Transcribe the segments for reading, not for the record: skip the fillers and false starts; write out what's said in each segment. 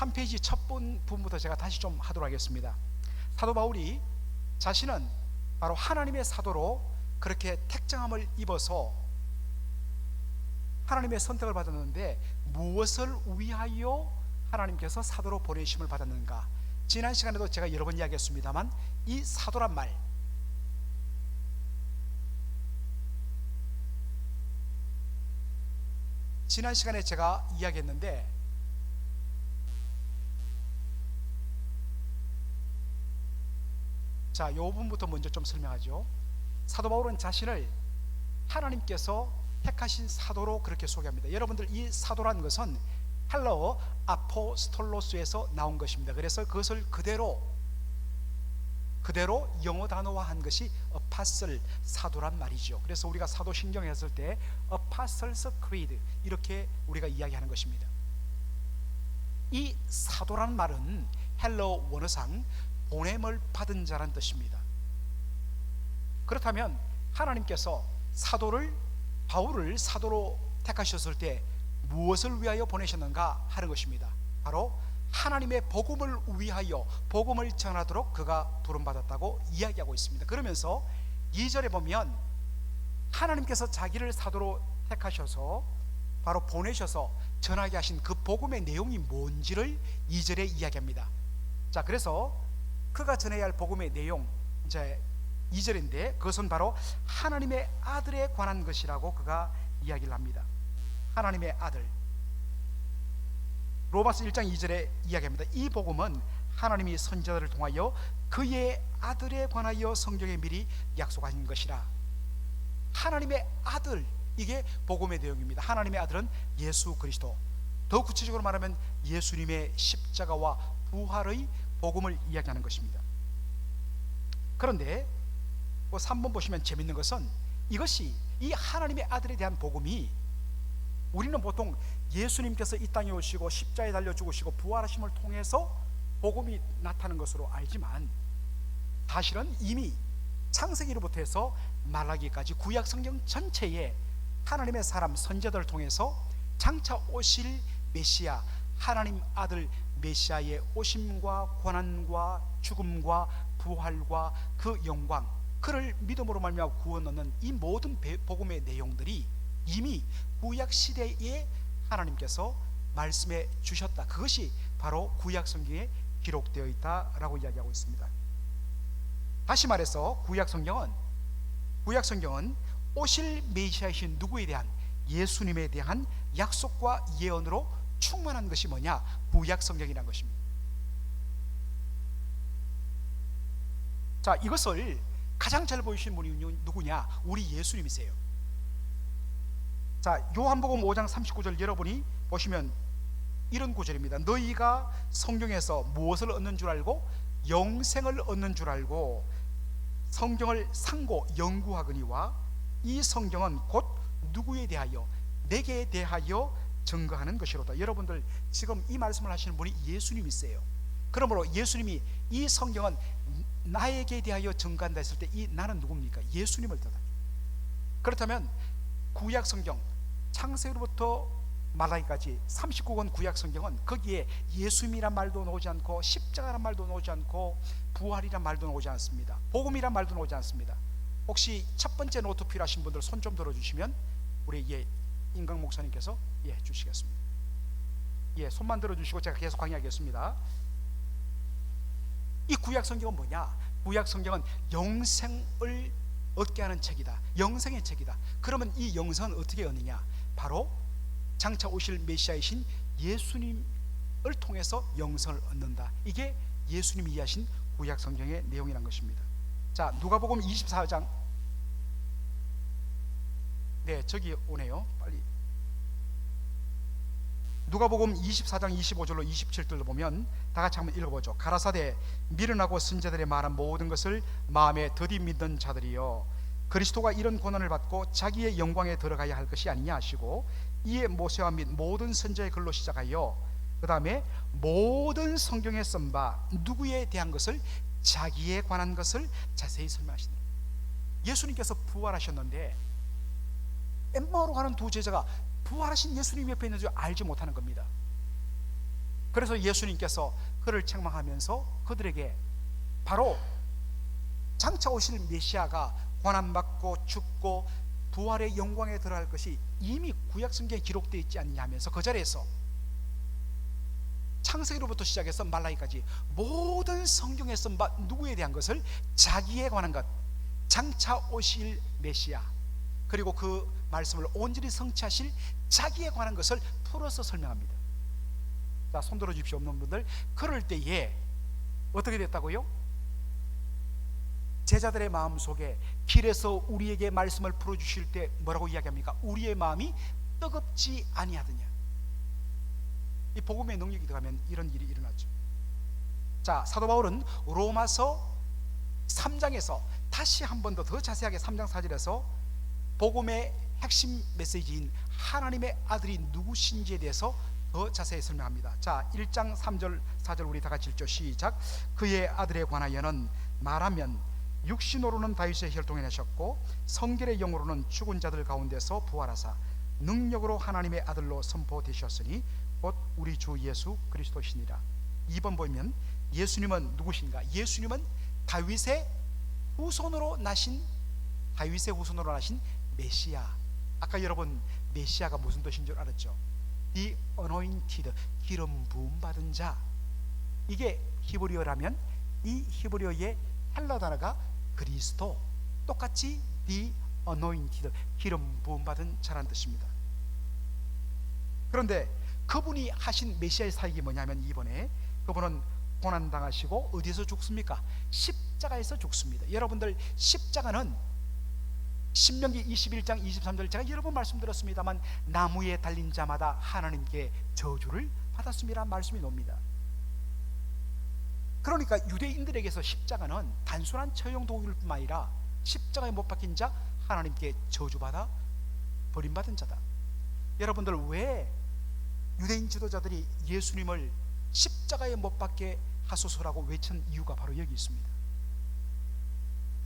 3페이지 첫 부분부터 제가 다시 좀 하도록 하겠습니다. 사도 바울이 자신은 바로 하나님의 사도로 그렇게 택정함을 입어서 하나님의 선택을 받았는데 무엇을 위하여 하나님께서 사도로 보내심을 받았는가? 지난 시간에도 제가 여러 번 이야기했습니다만 이 사도란 말, 지난 시간에 제가 이야기했는데 자, 이 부분부터 먼저 좀 설명하죠. 사도 바울은 자신을 하나님께서 택하신 사도로 그렇게 소개합니다. 여러분들, 이 사도란 것은 헬라어 아포스톨로스에서 나온 것입니다. 그래서 그것을 그대로 영어 단어화한 것이 아파슬, 사도란 말이죠. 그래서 우리가 사도신경 했을 때 Apostles' Creed 이렇게 우리가 이야기하는 것입니다. 이 사도란 말은 헬라어 원어상 보냄을 받은 자란 뜻입니다. 그렇다면 하나님께서 바울을 사도로 택하셨을 때 무엇을 위하여 보내셨는가 하는 것입니다. 바로 하나님의 복음을 위하여 복음을 전하도록 그가 부름받았다고 이야기하고 있습니다. 그러면서 2절에 보면 하나님께서 자기를 사도로 택하셔서 바로 보내셔서 전하게 하신 그 복음의 내용이 뭔지를 2절에 이야기합니다. 자, 그래서 그가 전해야 할 복음의 내용, 이제 2절인데 그것은 바로 하나님의 아들에 관한 것이라고 그가 이야기를 합니다. 하나님의 아들, 로마서 1장 2절에 이야기합니다. 이 복음은 하나님이 선지자들을 통하여 그의 아들에 관하여 성경에 미리 약속하신 것이라. 하나님의 아들, 이게 복음의 내용입니다. 하나님의 아들은 예수 그리스도, 더 구체적으로 말하면 예수님의 십자가와 부활의 복음을 이야기하는 것입니다. 그런데 3번 보시면 재밌는 것은 이것이, 이 하나님의 아들에 대한 복음이, 우리는 보통 예수님께서 이 땅에 오시고 십자가에 달려 죽으시고 부활하심을 통해서 복음이 나타나는 것으로 알지만 사실은 이미 창세기로부터 해서 말라기까지 구약 성경 전체에 하나님의 사람 선지자들을 통해서 장차 오실 메시아, 하나님 아들 메시아의 오심과 고난과 죽음과 부활과 그 영광, 그를 믿음으로 말미암아 구원 얻는 이 모든 복음의 내용들이 이미 구약 시대에 하나님께서 말씀해 주셨다. 그것이 바로 구약 성경에 기록되어 있다라고 이야기하고 있습니다. 다시 말해서 구약 성경은 오실 메시아이신 누구에 대한, 예수님에 대한 약속과 예언으로 충만한 것이 뭐냐? 구약 성경이라는 것입니다. 자, 이것을 가장 잘 보이신 분이 누구냐? 우리 예수님이세요. 자, 요한복음 5장 39절 여러분이 보시면 이런 구절입니다. 너희가 성경에서 무엇을 얻는 줄 알고? 영생을 얻는 줄 알고 성경을 상고 연구하거니와 이 성경은 곧 누구에 대하여? 내게 대하여 증거하는 것이로다. 여러분들, 지금 이 말씀을 하시는 분이 예수님이세요. 그러므로 예수님이 이 성경은 나에게 대하여 증거한다 했을 때 이 나는 누굽니까? 예수님을 뜻합니다. 그렇다면 구약 성경, 창세기로부터 말라기까지 39권 구약 성경은 거기에 예수님이란 말도 나오지 않고 십자가란 말도 나오지 않고 부활이란 말도 나오지 않습니다. 복음이란 말도 나오지 않습니다. 혹시 첫 번째 노트 필요하신 분들 손 좀 들어주시면 우리 임강 목사님께서 주시겠습니다. 손만 들어주시고 제가 계속 강의하겠습니다. 이 구약 성경은 뭐냐? 구약 성경은 영생을 얻게 하는 책이다. 영생의 책이다. 그러면 이 영생은 어떻게 얻느냐? 바로 장차 오실 메시아이신 예수님을 통해서 영생을 얻는다. 이게 예수님이 이해하신 구약 성경의 내용이란 것입니다. 자, 누가복음 24장, 저기 오네요. 빨리. 누가복음 24장 25절로 27절로 보면 다 같이 한번 읽어보죠. 가라사대 미련하고 선지자들의 말한 모든 것을 마음에 더디 믿는 자들이여, 그리스도가 이런 고난을 받고 자기의 영광에 들어가야 할 것이 아니냐 하시고, 이에 모세와 및 모든 선지자의 글로 시작하여 그 다음에 모든 성경에 쓴 바 누구에 대한 것을, 자기에 관한 것을 자세히 설명하시네. 예수님께서 부활하셨는데 엠마오로 가는 두 제자가 부활하신 예수님 옆에 있는 줄 알지 못하는 겁니다. 그래서 예수님께서 그를 책망하면서 그들에게 바로 장차 오실 메시아가 고난받고 죽고 부활의 영광에 들어갈 것이 이미 구약성경에 기록되어 있지 않느냐 하면서 그 자리에서 창세기로부터 시작해서 말라기까지 모든 성경에서 누구에 대한 것을 자기에 관한 것, 장차 오실 메시아, 그리고 그 말씀을 온전히 성취하실 자기에 관한 것을 풀어서 설명합니다. 자, 손 들어 주십시오. 없는 분들. 그럴 때에 어떻게 됐다고요? 제자들의 마음 속에 길에서 우리에게 말씀을 풀어주실 때 뭐라고 이야기합니까? 우리의 마음이 뜨겁지 아니하더냐. 이 복음의 능력이 들어가면 이런 일이 일어나죠. 자, 사도 바울은 로마서 3장에서 다시 한 번 더 자세하게 3장 4절에서 복음의 핵심 메시지인 하나님의 아들이 누구신지에 대해서 더 자세히 설명합니다. 자, 1장 3절 4절 우리 다 같이 읽죠. 시작. 그의 아들에 관하여는 말하면 육신으로는 다윗의 혈통에 내셨고 성결의 영으로는 죽은 자들 가운데서 부활하사 능력으로 하나님의 아들로 선포되셨으니 곧 우리 주 예수 그리스도시니라. 2번 보면 예수님은 누구신가? 예수님은 다윗의 후손으로 나신 메시아. 아까 여러분 메시아가 무슨 뜻인 줄 알았죠? The anointed, 기름 부음 받은 자. 이게 히브리어라면 이 히브리어의 헬라 단어가 그리스도, 똑같이 The anointed, 기름 부음 받은 자라는 뜻입니다. 그런데 그분이 하신 메시아의 사역이 뭐냐면 이번에 그분은 고난당하시고 어디서 죽습니까? 십자가에서 죽습니다. 여러분들 십자가는 신명기 21장 23절 제가 여러 번 말씀드렸습니다만 나무에 달린 자마다 하나님께 저주를 받았습니다 말씀이 나옵니다. 그러니까 유대인들에게서 십자가는 단순한 처형 도구일 뿐만 아니라 십자가에 못 박힌 자 하나님께 저주받아 버림받은 자다. 여러분들 왜 유대인 지도자들이 예수님을 십자가에 못 박게 하소서라고 외친 이유가 바로 여기 있습니다.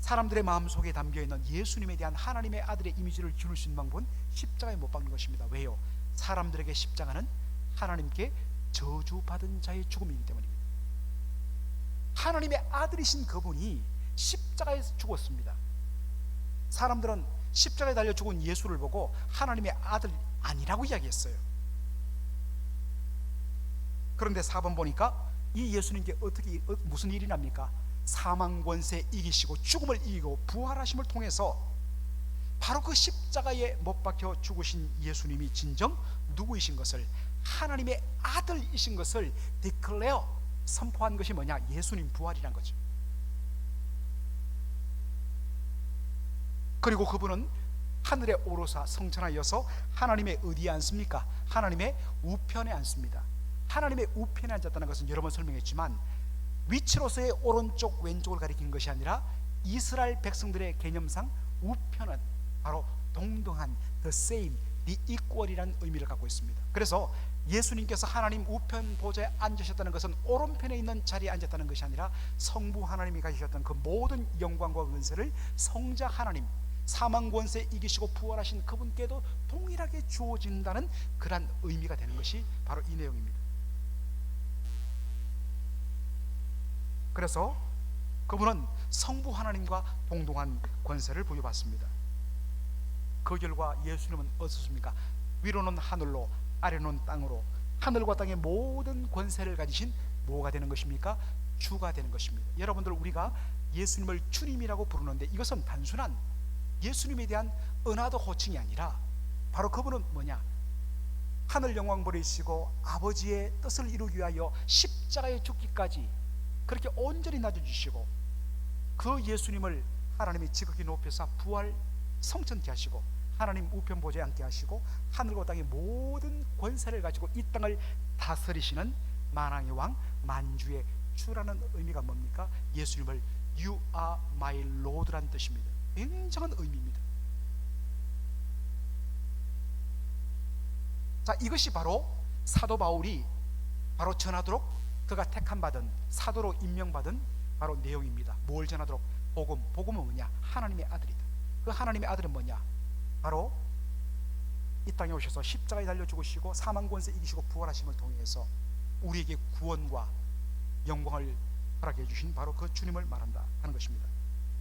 사람들의 마음속에 담겨있는 예수님에 대한 하나님의 아들의 이미지를 기울 수 있는 방법은 십자가에 못 박는 것입니다. 왜요? 사람들에게 십자가는 하나님께 저주받은 자의 죽음이기 때문입니다. 하나님의 아들이신 그분이 십자가에서 죽었습니다. 사람들은 십자가에 달려 죽은 예수를 보고 하나님의 아들 아니라고 이야기했어요. 그런데 4번 보니까 이 예수님께 어떻게 무슨 일이 납니까? 사망 권세 이기시고 죽음을 이기고 부활하심을 통해서 바로 그 십자가에 못 박혀 죽으신 예수님이 진정 누구이신 것을, 하나님의 아들이신 것을 declare, 선포한 것이 뭐냐? 예수님 부활이란 거죠. 그리고 그분은 하늘에 오르사 성천하여서 하나님의 어디에 앉습니까? 하나님의 우편에 앉습니다. 하나님의 우편에 앉았다는 것은 여러 번 설명했지만 위치로서의 오른쪽 왼쪽을 가리킨 것이 아니라 이스라엘 백성들의 개념상 우편은 바로 동등한, the same, the equal이라는 의미를 갖고 있습니다. 그래서 예수님께서 하나님 우편 보좌에 앉으셨다는 것은 오른편에 있는 자리에 앉았다는 것이 아니라 성부 하나님이 가지셨던 그 모든 영광과 은혜를 성자 하나님, 사망 권세 이기시고 부활하신 그분께도 동일하게 주어진다는 그러한 의미가 되는 것이 바로 이 내용입니다. 그래서 그분은 성부 하나님과 동등한 권세를 부여받습니다. 그 결과 예수님은 어떻습니까? 위로는 하늘로 아래는 땅으로 하늘과 땅의 모든 권세를 가지신 뭐가 되는 것입니까? 주가 되는 것입니다. 여러분들 우리가 예수님을 주님이라고 부르는데 이것은 단순한 예수님에 대한 은하도 호칭이 아니라 바로 그분은 뭐냐? 하늘 영광 버리시고 아버지의 뜻을 이루기 위하여 십자가에 죽기까지 그렇게 온전히 낮아주시고 그 예수님을 하나님이 지극히 높여서 부활 성천케 하시고 하나님 우편 보좌에 앉게 하시고 하늘과 땅의 모든 권세를 가지고 이 땅을 다스리시는 만왕의 왕 만주의 주라는 의미가 뭡니까? 예수님을 You are my Lord라는 뜻입니다. 굉장한 의미입니다. 자, 이것이 바로 사도 바울이 바로 전하도록 그가 택함받은 사도로 임명받은 바로 내용입니다. 뭘 전하도록? 복음. 복음은 뭐냐? 하나님의 아들이다. 그 하나님의 아들은 뭐냐? 바로 이 땅에 오셔서 십자가에 달려 죽으시고 사망 권세 이기시고 부활하심을 통해서 우리에게 구원과 영광을 허락해 주신 바로 그 주님을 말한다 하는 것입니다.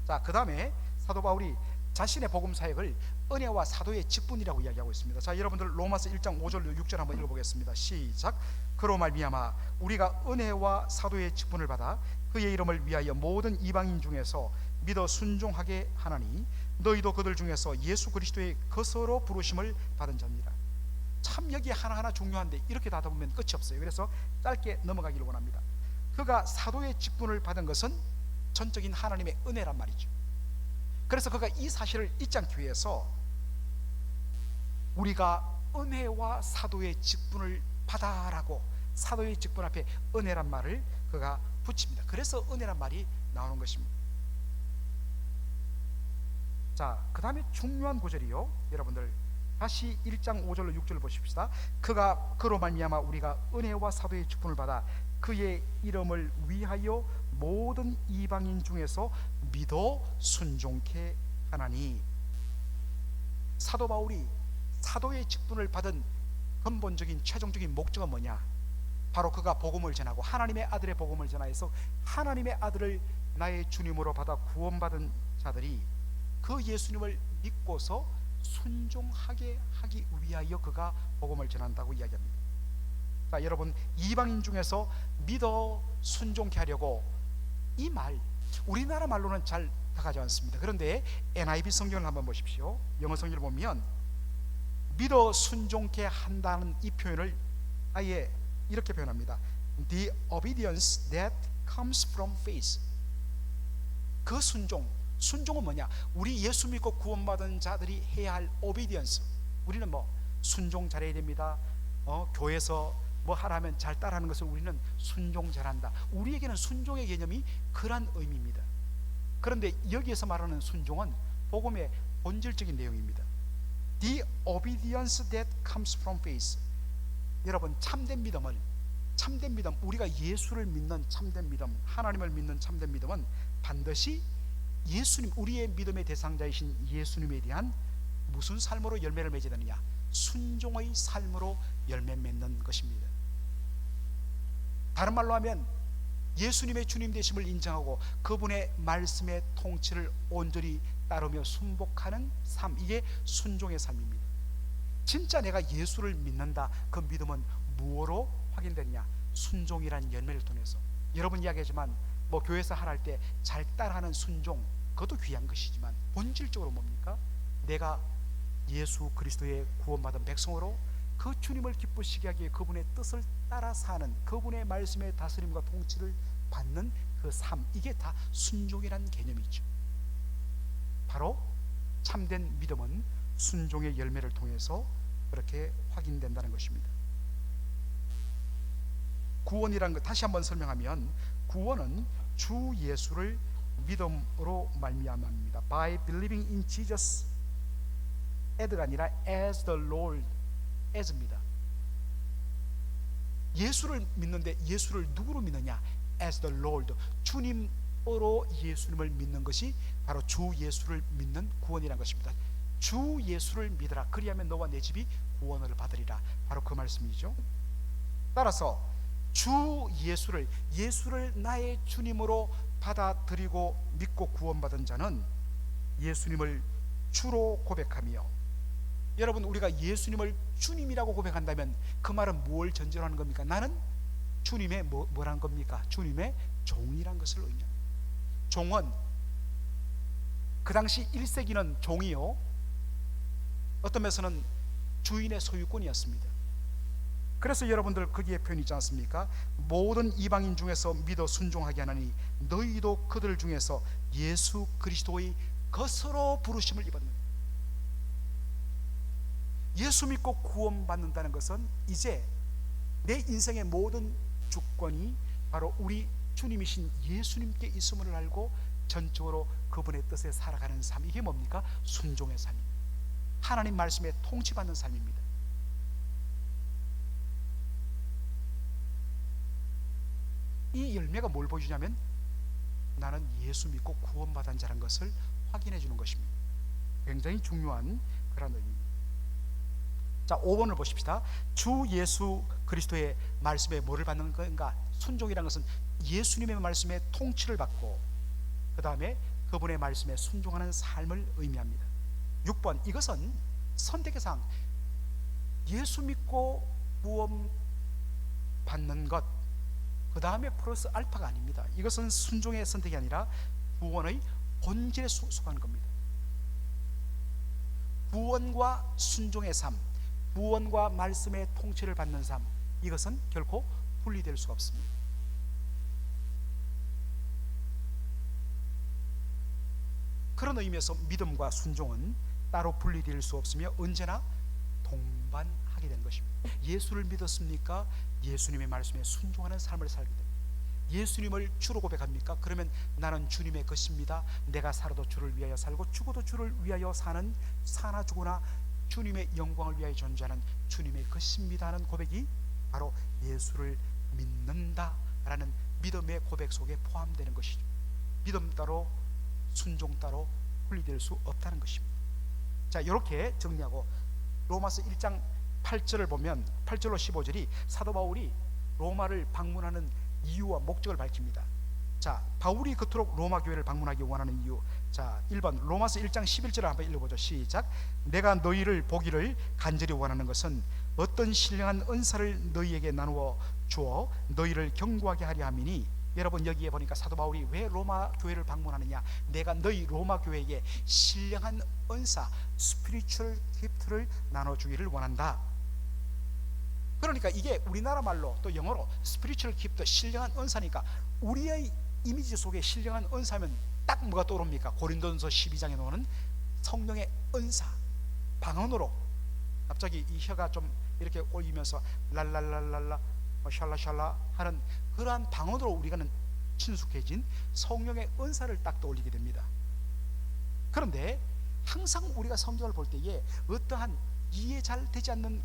자, 그 다음에 사도 바울이 자신의 복음 사역을 은혜와 사도의 직분이라고 이야기하고 있습니다. 자, 여러분들 로마서 1장 5절 6절 한번 읽어보겠습니다. 시작. 그로 말미암아 우리가 은혜와 사도의 직분을 받아 그의 이름을 위하여 모든 이방인 중에서 믿어 순종하게 하나니 너희도 그들 중에서 예수 그리스도의 것으로 부르심을 받은 자입니다. 참 여기 하나하나 중요한데 이렇게 다다 보면 끝이 없어요. 그래서 짧게 넘어가기를 원합니다. 그가 사도의 직분을 받은 것은 전적인 하나님의 은혜란 말이죠. 그래서 그가 이 사실을 잊지 않기 위해서 우리가 은혜와 사도의 직분을 받아라고 사도의 직분 앞에 은혜란 말을 그가 붙입니다. 그래서 은혜란 말이 나오는 것입니다. 자, 그 다음에 중요한 구절이요, 여러분들 다시 1장 5절로 6절을 보십시다. 그가 그로 말미암아 우리가 은혜와 사도의 직분을 받아 그의 이름을 위하여 모든 이방인 중에서 믿어 순종케 하나니. 사도 바울이 사도의 직분을 받은 근본적인 최종적인 목적은 뭐냐? 바로 그가 복음을 전하고 하나님의 아들의 복음을 전하여서 하나님의 아들을 나의 주님으로 받아 구원받은 자들이 그 예수님을 믿고서 순종하게 하기 위하여 그가 복음을 전한다고 이야기합니다. 자, 여러분, 이방인 중에서 믿어 순종케 하려고, 이 말 우리나라 말로는 잘 다가지 않습니다. 그런데 NIV 성경을 한번 보십시오. 영어 성경을 보면 믿어 순종케 한다는 이 표현을 아예 이렇게 표현합니다. The obedience that comes from faith. 그 순종은 뭐냐? 우리 예수 믿고 구원받은 자들이 해야 할 obedience. 우리는 뭐 순종 잘해야 됩니다. 교회에서 뭐 하라면 잘 따라하는 것을 우리는 순종 잘한다. 우리에게는 순종의 개념이 그런 의미입니다. 그런데 여기에서 말하는 순종은 복음의 본질적인 내용입니다. The obedience that comes from faith. 여러분, 참된 믿음, 우리가 예수를 믿는 참된 믿음, 하나님을 믿는 참된 믿음은 반드시 예수님, 우리의 믿음의 대상자이신 예수님에 대한 무슨 삶으로 열매를 맺어야 되느냐? 순종의 삶으로 열매 맺는 것입니다. 다른 말로 하면 예수님의 주님 되심을 인정하고 그분의 말씀의 통치를 온전히 따르며 순복하는 삶, 이게 순종의 삶입니다. 진짜 내가 예수를 믿는다, 그 믿음은 무엇으로 확인되느냐? 순종이란 열매를 통해서. 여러분 이야기하지만 뭐 교회에서 하랄 때 잘 따라하는 순종, 그것도 귀한 것이지만 본질적으로 뭡니까? 내가 예수 그리스도의 구원받은 백성으로 그 주님을 기쁘시게 하기에 그분의 뜻을 따라 사는, 그분의 말씀의 다스림과 통치를 받는 그 삶, 이게 다 순종이란 개념이죠. 바로 참된 믿음은 순종의 열매를 통해서 그렇게 확인된다는 것입니다. 구원이라는 것 다시 한번 설명하면, 구원은 주 예수를 믿음으로 말미암아입니다. By believing in Jesus as가 아니라 as the Lord as입니다. 예수를 믿는데 예수를 누구로 믿느냐? as the Lord, 주님으로 예수님을 믿는 것이 바로 주 예수를 믿는 구원이라는 것입니다. 주 예수를 믿으라, 그리하면 너와 내 집이 구원을 받으리라, 바로 그 말씀이죠. 따라서 주 예수를 나의 주님으로 받아들이고 믿고 구원받은 자는 예수님을 주로 고백하며, 여러분, 우리가 예수님을 주님이라고 고백한다면 그 말은 뭘 전제로 하는 겁니까? 나는 주님의 뭐란 겁니까? 주님의 종이란 것을 의미합니다. 종은 그 당시 1세기는 종이요, 어떤 면에서는 주인의 소유권이었습니다. 그래서 여러분들 거기에 표현이 있지 않습니까? 모든 이방인 중에서 믿어 순종하게 하나니 너희도 그들 중에서 예수 그리스도의 것으로 부르심을 입었느니라. 예수 믿고 구원받는다는 것은 이제 내 인생의 모든 주권이 바로 우리 주님이신 예수님께 있음을 알고 전적으로 그분의 뜻에 살아가는 삶, 이게 뭡니까? 순종의 삶입니다. 하나님 말씀에 통치받는 삶입니다. 이 열매가 뭘 보여주냐면 나는 예수 믿고 구원받은 자라는 것을 확인해 주는 것입니다. 굉장히 중요한 그런 의미입니다. 자, 5번을 보십시다. 주 예수 그리스도의 말씀에 뭐를 받는 건가? 순종이라는 것은 예수님의 말씀에 통치를 받고 그 다음에 그분의 말씀에 순종하는 삶을 의미합니다. 6번, 이것은 선택의 사항. 예수 믿고 구원 받는 것, 그 다음에 플러스 알파가 아닙니다. 이것은 순종의 선택이 아니라 구원의 본질에 속하는 겁니다. 구원과 순종의 삶, 구원과 말씀의 통치를 받는 삶, 이것은 결코 분리될 수가 없습니다. 그런 의미에서 믿음과 순종은 따로 분리될 수 없으며 언제나 동반하게 되는 것입니다. 예수를 믿었습니까? 예수님의 말씀에 순종하는 삶을 살게 됩니다. 예수님을 주로 고백합니까? 그러면 나는 주님의 것입니다. 내가 살아도 주를 위하여 살고 죽어도 주를 위하여 사는, 사나 죽으나 주님의 영광을 위하여 존재하는 주님의 것입니다 하는 고백이 바로 예수를 믿는다라는 믿음의 고백 속에 포함되는 것이죠. 믿음 따로 순종 따로 분리될 수 없다는 것입니다. 자, 이렇게 정리하고 로마서 1장 8절을 보면 8절로 15절이 사도 바울이 로마를 방문하는 이유와 목적을 밝힙니다. 자, 바울이 그토록 로마 교회를 방문하기 원하는 이유. 자, 1번 로마서 1장 11절을 한번 읽어보죠. 시작. 내가 너희를 보기를 간절히 원하는 것은 어떤 신령한 은사를 너희에게 나누어 주어 너희를 견고하게 하려 함이니. 여러분, 여기에 보니까 사도 바울이 왜 로마 교회를 방문하느냐? 내가 너희 로마 교회에게 신령한 은사, 스피리추얼 기프트를 나눠주기를 원한다. 그러니까 이게 우리나라 말로 또 영어로 스피리추얼 기프트, 신령한 은사니까 우리의 이미지 속에 신령한 은사면 딱 뭐가 떠오릅니까? 고린도전서 12장에 나오는 성령의 은사, 방언으로 갑자기 이 혀가 좀 이렇게 올리면서 랄랄랄랄라 샬라샬라 하는 그러한 방언으로 우리가는 친숙해진 성령의 은사를 딱 떠올리게 됩니다. 그런데 항상 우리가 성경을 볼 때에 어떠한 이해 잘 되지 않는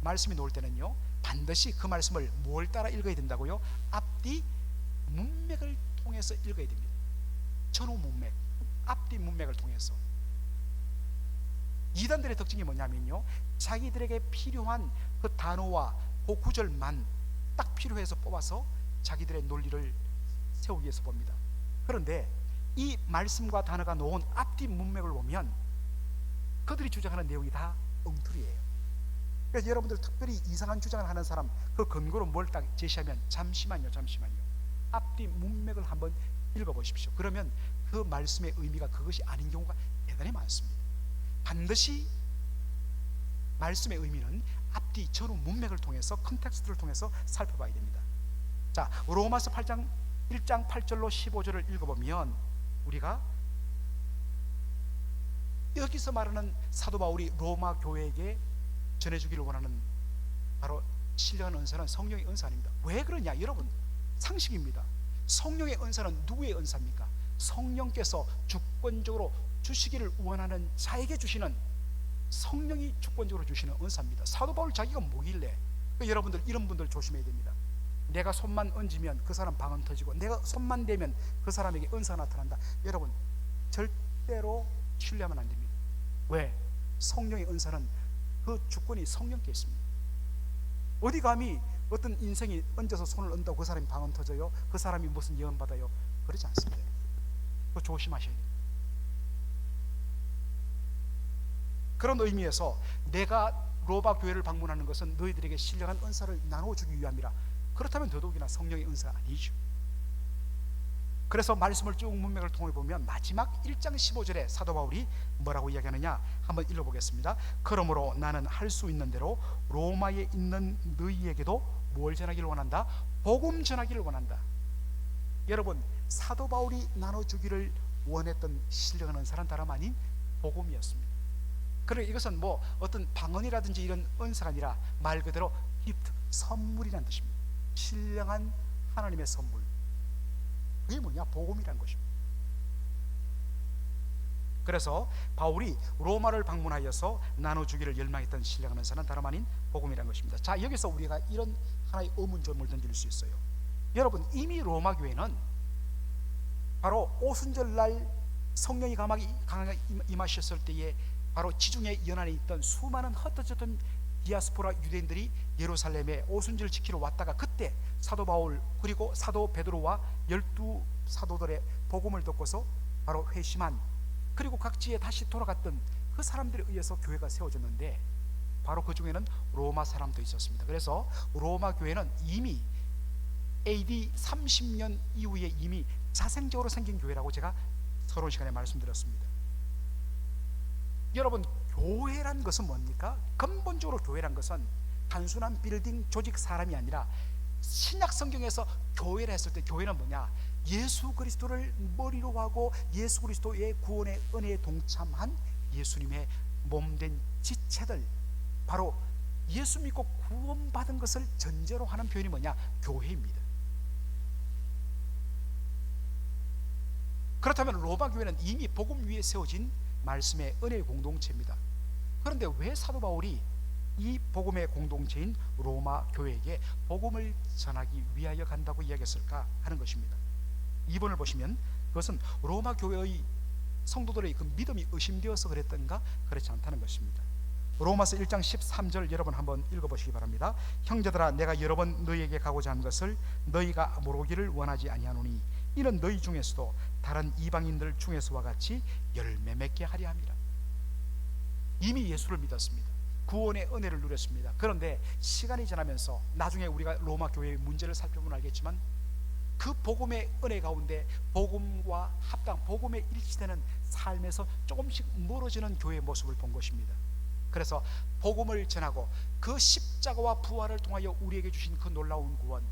말씀이 나올 때는요, 반드시 그 말씀을 뭘 따라 읽어야 된다고요? 앞뒤 문맥을 통해서 읽어야 됩니다. 전후 문맥, 앞뒤 문맥을 통해서. 이단들의 특징이 뭐냐면요, 자기들에게 필요한 그 단어와 그 구절만 딱 필요해서 뽑아서 자기들의 논리를 세우기 위해서 봅니다. 그런데 이 말씀과 단어가 놓은 앞뒤 문맥을 보면 그들이 주장하는 내용이 다 엉터리예요. 그래서 여러분들 특별히 이상한 주장을 하는 사람 그 근거로 뭘 딱 제시하면 잠시만요 앞뒤 문맥을 한번 읽어보십시오. 그러면 그 말씀의 의미가 그것이 아닌 경우가 대단히 많습니다. 반드시 말씀의 의미는 앞뒤 전후 문맥을 통해서 컨텍스트를 통해서 살펴봐야 됩니다. 자, 로마서 8장 1장 8절로 15절을 읽어보면 우리가 여기서 말하는 사도 바울이 로마 교회에게 전해주기를 원하는 바로 신령한 은사는 성령의 은사 아닙니다. 왜 그러냐? 여러분, 상식입니다. 성령의 은사는 누구의 은사입니까? 성령께서 주권적으로 주시기를 원하는 자에게 주시는, 성령이 주권적으로 주시는 은사입니다. 사도 바울 자기가 뭐길래? 여러분들 이런 분들 조심해야 됩니다. 내가 손만 얹으면 그 사람 방언 터지고 내가 손만 대면 그 사람에게 은사가 나타난다. 여러분, 절대로 신뢰하면 안 됩니다. 왜? 성령의 은사는 그 주권이 성령께 있습니다. 어디 감히 어떤 인생이 얹어서 손을 얹다고 그 사람이 방언 터져요? 그 사람이 무슨 예언 받아요? 그러지 않습니다. 그거 조심하셔야 돼요. 그런 의미에서 내가 로마 교회를 방문하는 것은 너희들에게 신령한 은사를 나눠주기 위함이라. 그렇다면 더더욱이나 성령의 은사가 아니죠. 그래서 말씀을 쭉 문맥을 통해 보면 마지막 1장 15절에 사도 바울이 뭐라고 이야기하느냐 한번 읽어보겠습니다. 그러므로 나는 할 수 있는 대로 로마에 있는 너희에게도 뭘 전하기를 원한다? 복음 전하기를 원한다. 여러분, 사도 바울이 나눠주기를 원했던 신령한 은사는 다름 아닌 복음이었습니다. 그러니까 이것은 뭐 어떤 방언이라든지 이런 은사가 아니라 말 그대로 기프트, 선물이라는 뜻입니다. 신령한 하나님의 선물. 그게 뭐냐? 복음이라는 것입니다. 그래서 바울이 로마를 방문하여서 나눠주기를 열망했던 신령한 은사는 다름 아닌 복음이라는 것입니다. 자, 여기서 우리가 이런 하나의 의문점을 던질 수 있어요. 여러분, 이미 로마 교회는 바로 오순절날 성령이 강하게 임하셨을 때에 바로 지중해 연안에 있던 수많은 흩어졌던 디아스포라 유대인들이 예루살렘에 오순절을 지키러 왔다가 그때 사도 바울 그리고 사도 베드로와 12사도들의 복음을 듣고서 바로 회심한, 그리고 각지에 다시 돌아갔던 그 사람들에 의해서 교회가 세워졌는데, 바로 그 중에는 로마 사람도 있었습니다. 그래서 로마 교회는 이미 AD 30년 이후에 이미 자생적으로 생긴 교회라고 제가 서론 시간에 말씀드렸습니다. 여러분, 교회란 것은 뭡니까? 근본적으로 교회란 것은 단순한 빌딩, 조직, 사람이 아니라 신약 성경에서 교회를 했을 때 교회는 뭐냐? 예수 그리스도를 머리로 하고 예수 그리스도의 구원의 은혜에 동참한 예수님의 몸된 지체들, 바로 예수 믿고 구원받은 것을 전제로 하는 표현이 뭐냐? 교회입니다. 그렇다면 로마 교회는 이미 복음 위에 세워진 말씀의 은혜의 공동체입니다. 그런데 왜 사도 바울이 이 복음의 공동체인 로마 교회에게 복음을 전하기 위하여 간다고 이야기했을까 하는 것입니다. 2번을 보시면 그것은 로마 교회의 성도들의 그 믿음이 의심되어서 그랬던가? 그렇지 않다는 것입니다. 로마서 1장 13절 여러분 한번 읽어보시기 바랍니다. 형제들아, 내가 여러 번 너희에게 가고자 한 것을 너희가 모르기를 원하지 아니하노니 이는 너희 중에서도 다른 이방인들 중에서와 같이 열매 맺게 하려 함이라. 이미 예수를 믿었습니다. 구원의 은혜를 누렸습니다. 그런데 시간이 지나면서 나중에 우리가 로마 교회의 문제를 살펴보면 알겠지만 그 복음의 은혜 가운데 복음과 합당, 복음에 일치되는 삶에서 조금씩 멀어지는 교회의 모습을 본 것입니다. 그래서 복음을 전하고 그 십자가와 부활을 통하여 우리에게 주신 그 놀라운 구원,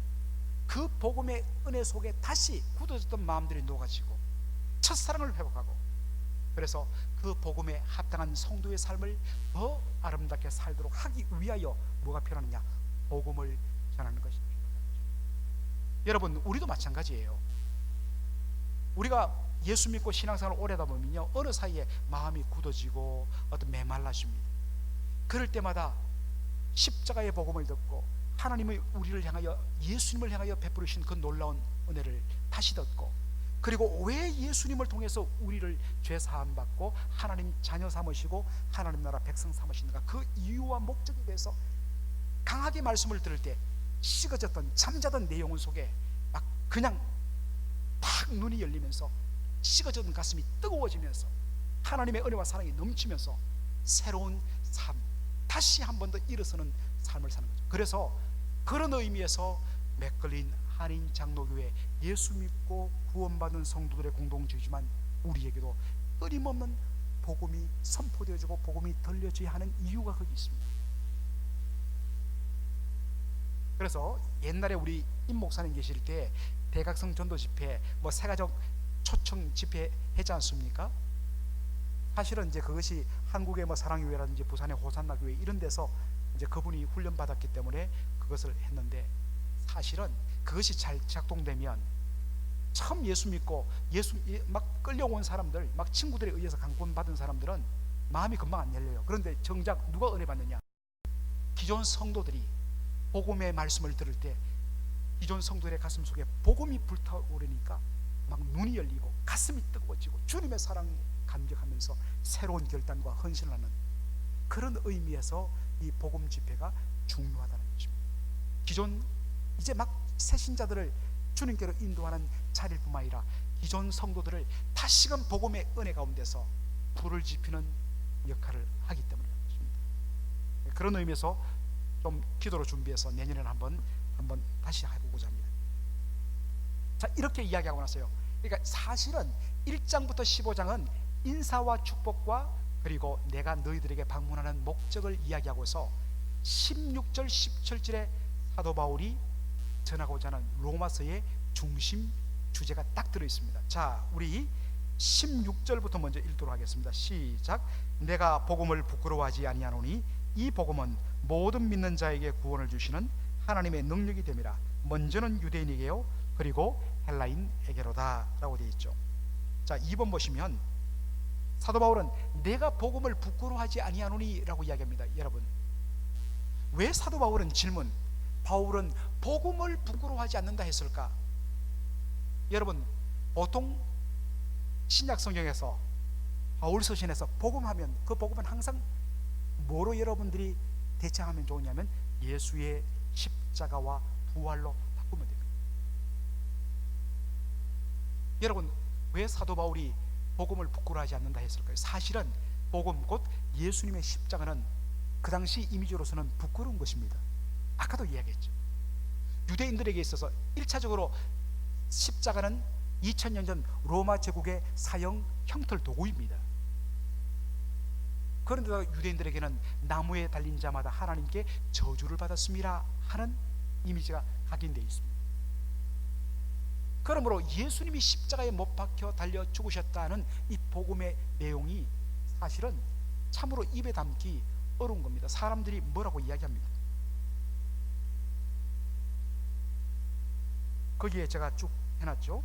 그 복음의 은혜 속에 다시 굳어졌던 마음들이 녹아지고 첫사랑을 회복하고, 그래서 그 복음에 합당한 성도의 삶을 더 아름답게 살도록 하기 위하여 뭐가 필요하느냐? 복음을 전하는 것이 필요하다는 것입니다. 여러분, 우리도 마찬가지예요. 우리가 예수 믿고 신앙생활을 오래 하다 보면요, 어느 사이에 마음이 굳어지고 어떤 메말라집니다. 그럴 때마다 십자가의 복음을 듣고 하나님의 우리를 향하여, 예수님을 향하여 베푸르신 그 놀라운 은혜를 다시 듣고, 그리고 왜 예수님을 통해서 우리를 죄 사함 받고 하나님 자녀 삼으시고 하나님 나라 백성 삼으시는가, 그 이유와 목적에 대해서 강하게 말씀을 들을 때 식어졌던 잠자던 내용 속에 막 그냥 탁 눈이 열리면서 식어졌던 가슴이 뜨거워지면서 하나님의 은혜와 사랑이 넘치면서 새로운 삶, 다시 한 번 더 일어서는 삶을 사는 거죠. 그래서 그런 의미에서 맥걸린 한인 장로교회, 예수 믿고 구원받은 성도들의 공동체이지만 우리에게도 끊임없는 복음이 선포되어지고 복음이 들려져야 하는 이유가 거기 있습니다. 그래서 옛날에 우리 임 목사님 계실 때 대각성 전도 집회, 뭐 새가족 초청 집회 했지 않습니까? 사실은 이제 그것이 한국의 뭐 사랑교회라든지 부산의 호산나 교회 이런 데서 이제 그분이 훈련 받았기 때문에 그것을 했는데, 사실은 그것이 잘 작동되면 처음 예수 믿고 예수 막 끌려온 사람들, 막 친구들에 의해서 강권 받은 사람들은 마음이 금방 안 열려요. 그런데 정작 누가 은혜 받느냐? 기존 성도들이 복음의 말씀을 들을 때 기존 성도들의 가슴 속에 복음이 불타오르니까 막 눈이 열리고 가슴이 뜨거워지고 주님의 사랑을 감격하면서 새로운 결단과 헌신을 하는 그런 의미에서 이 복음 집회가 중요하다는 것입니다. 기존 이제 막 새신자들을 주님께로 인도하는 자리일 뿐만 아니라 기존 성도들을 다시금 복음의 은혜 가운데서 불을 지피는 역할을 하기 때문이라는 것입니다. 그런 의미에서 좀 기도로 준비해서 내년에는 한번 다시 해보고자 합니다. 자, 이렇게 이야기하고 나서요, 그러니까 사실은 1장부터 15장은 인사와 축복과 그리고 내가 너희들에게 방문하는 목적을 이야기하고서 16절 17절에 사도 바울이 전하고자 하는 로마서의 중심 주제가 딱 들어있습니다. 자, 우리 16절부터 먼저 읽도록 하겠습니다. 시작. 내가 복음을 부끄러워하지 아니하노니 이 복음은 모든 믿는 자에게 구원을 주시는 하나님의 능력이 됨이라. 먼저는 유대인에게요 그리고 헬라인에게로다 라고 되어 있죠. 자, 2번 보시면 사도 바울은 내가 복음을 부끄러워하지 아니하노니 라고 이야기합니다. 여러분, 왜 사도 바울은 질문, 바울은 복음을 부끄러워하지 않는다 했을까? 여러분, 보통 신약 성경에서 바울 서신에서 복음하면 그 복음은 항상 뭐로 여러분들이 대체하면 좋으냐면 예수의 십자가와 부활로 바꾸면 됩니다. 여러분, 왜 사도 바울이 복음을 부끄러워하지 않는다 했을까요? 사실은 복음 곧 예수님의 십자가는 그 당시 이미지로서는 부끄러운 것입니다. 아까도 이야기했죠. 유대인들에게 있어서 1차적으로 십자가는 2000년 전 로마 제국의 사형 형틀 도구입니다. 그런데도 유대인들에게는 나무에 달린 자마다 하나님께 저주를 받았습니다 하는 이미지가 각인되어 있습니다. 그러므로 예수님이 십자가에 못 박혀 달려 죽으셨다는 이 복음의 내용이 사실은 참으로 입에 담기 어려운 겁니다. 사람들이 뭐라고 이야기합니다. 거기에 제가 쭉 해놨죠.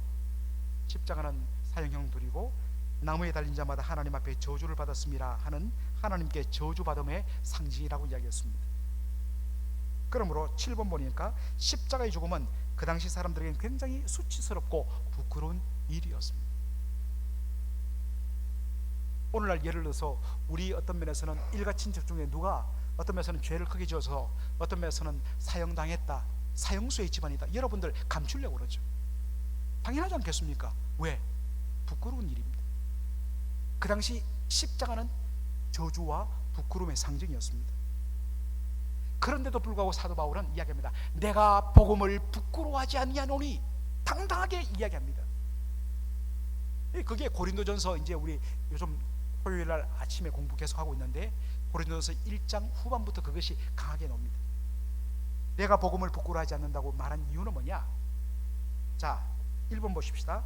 십자가는 사형형 돌이고 나무에 달린 자마다 하나님 앞에 저주를 받았습니다 하는 하나님께 저주받음의 상징이라고 이야기했습니다. 그러므로 7번 보니까 십자가의 죽음은 그 당시 사람들에게는 굉장히 수치스럽고 부끄러운 일이었습니다. 오늘날 예를 들어서 우리 어떤 면에서는 일가 친척 중에 누가 어떤 면에서는 죄를 크게 지어서 어떤 면에서는 사형당했다, 사형수의 집안이다, 여러분들 감추려고 그러죠. 당연하지 않겠습니까? 왜? 부끄러운 일입니다. 그 당시 십자가는 저주와 부끄러움의 상징이었습니다. 그런데도 불구하고 사도 바울은 이야기합니다. 내가 복음을 부끄러워하지 아니하노니, 당당하게 이야기합니다. 그게 고린도전서, 이제 우리 요즘 토요일날 아침에 공부 계속하고 있는데 고린도전서 1장 후반부터 그것이 강하게 나옵니다. 내가 복음을 부끄러워하지 않는다고 말한 이유는 뭐냐? 자, 1번 보십시다.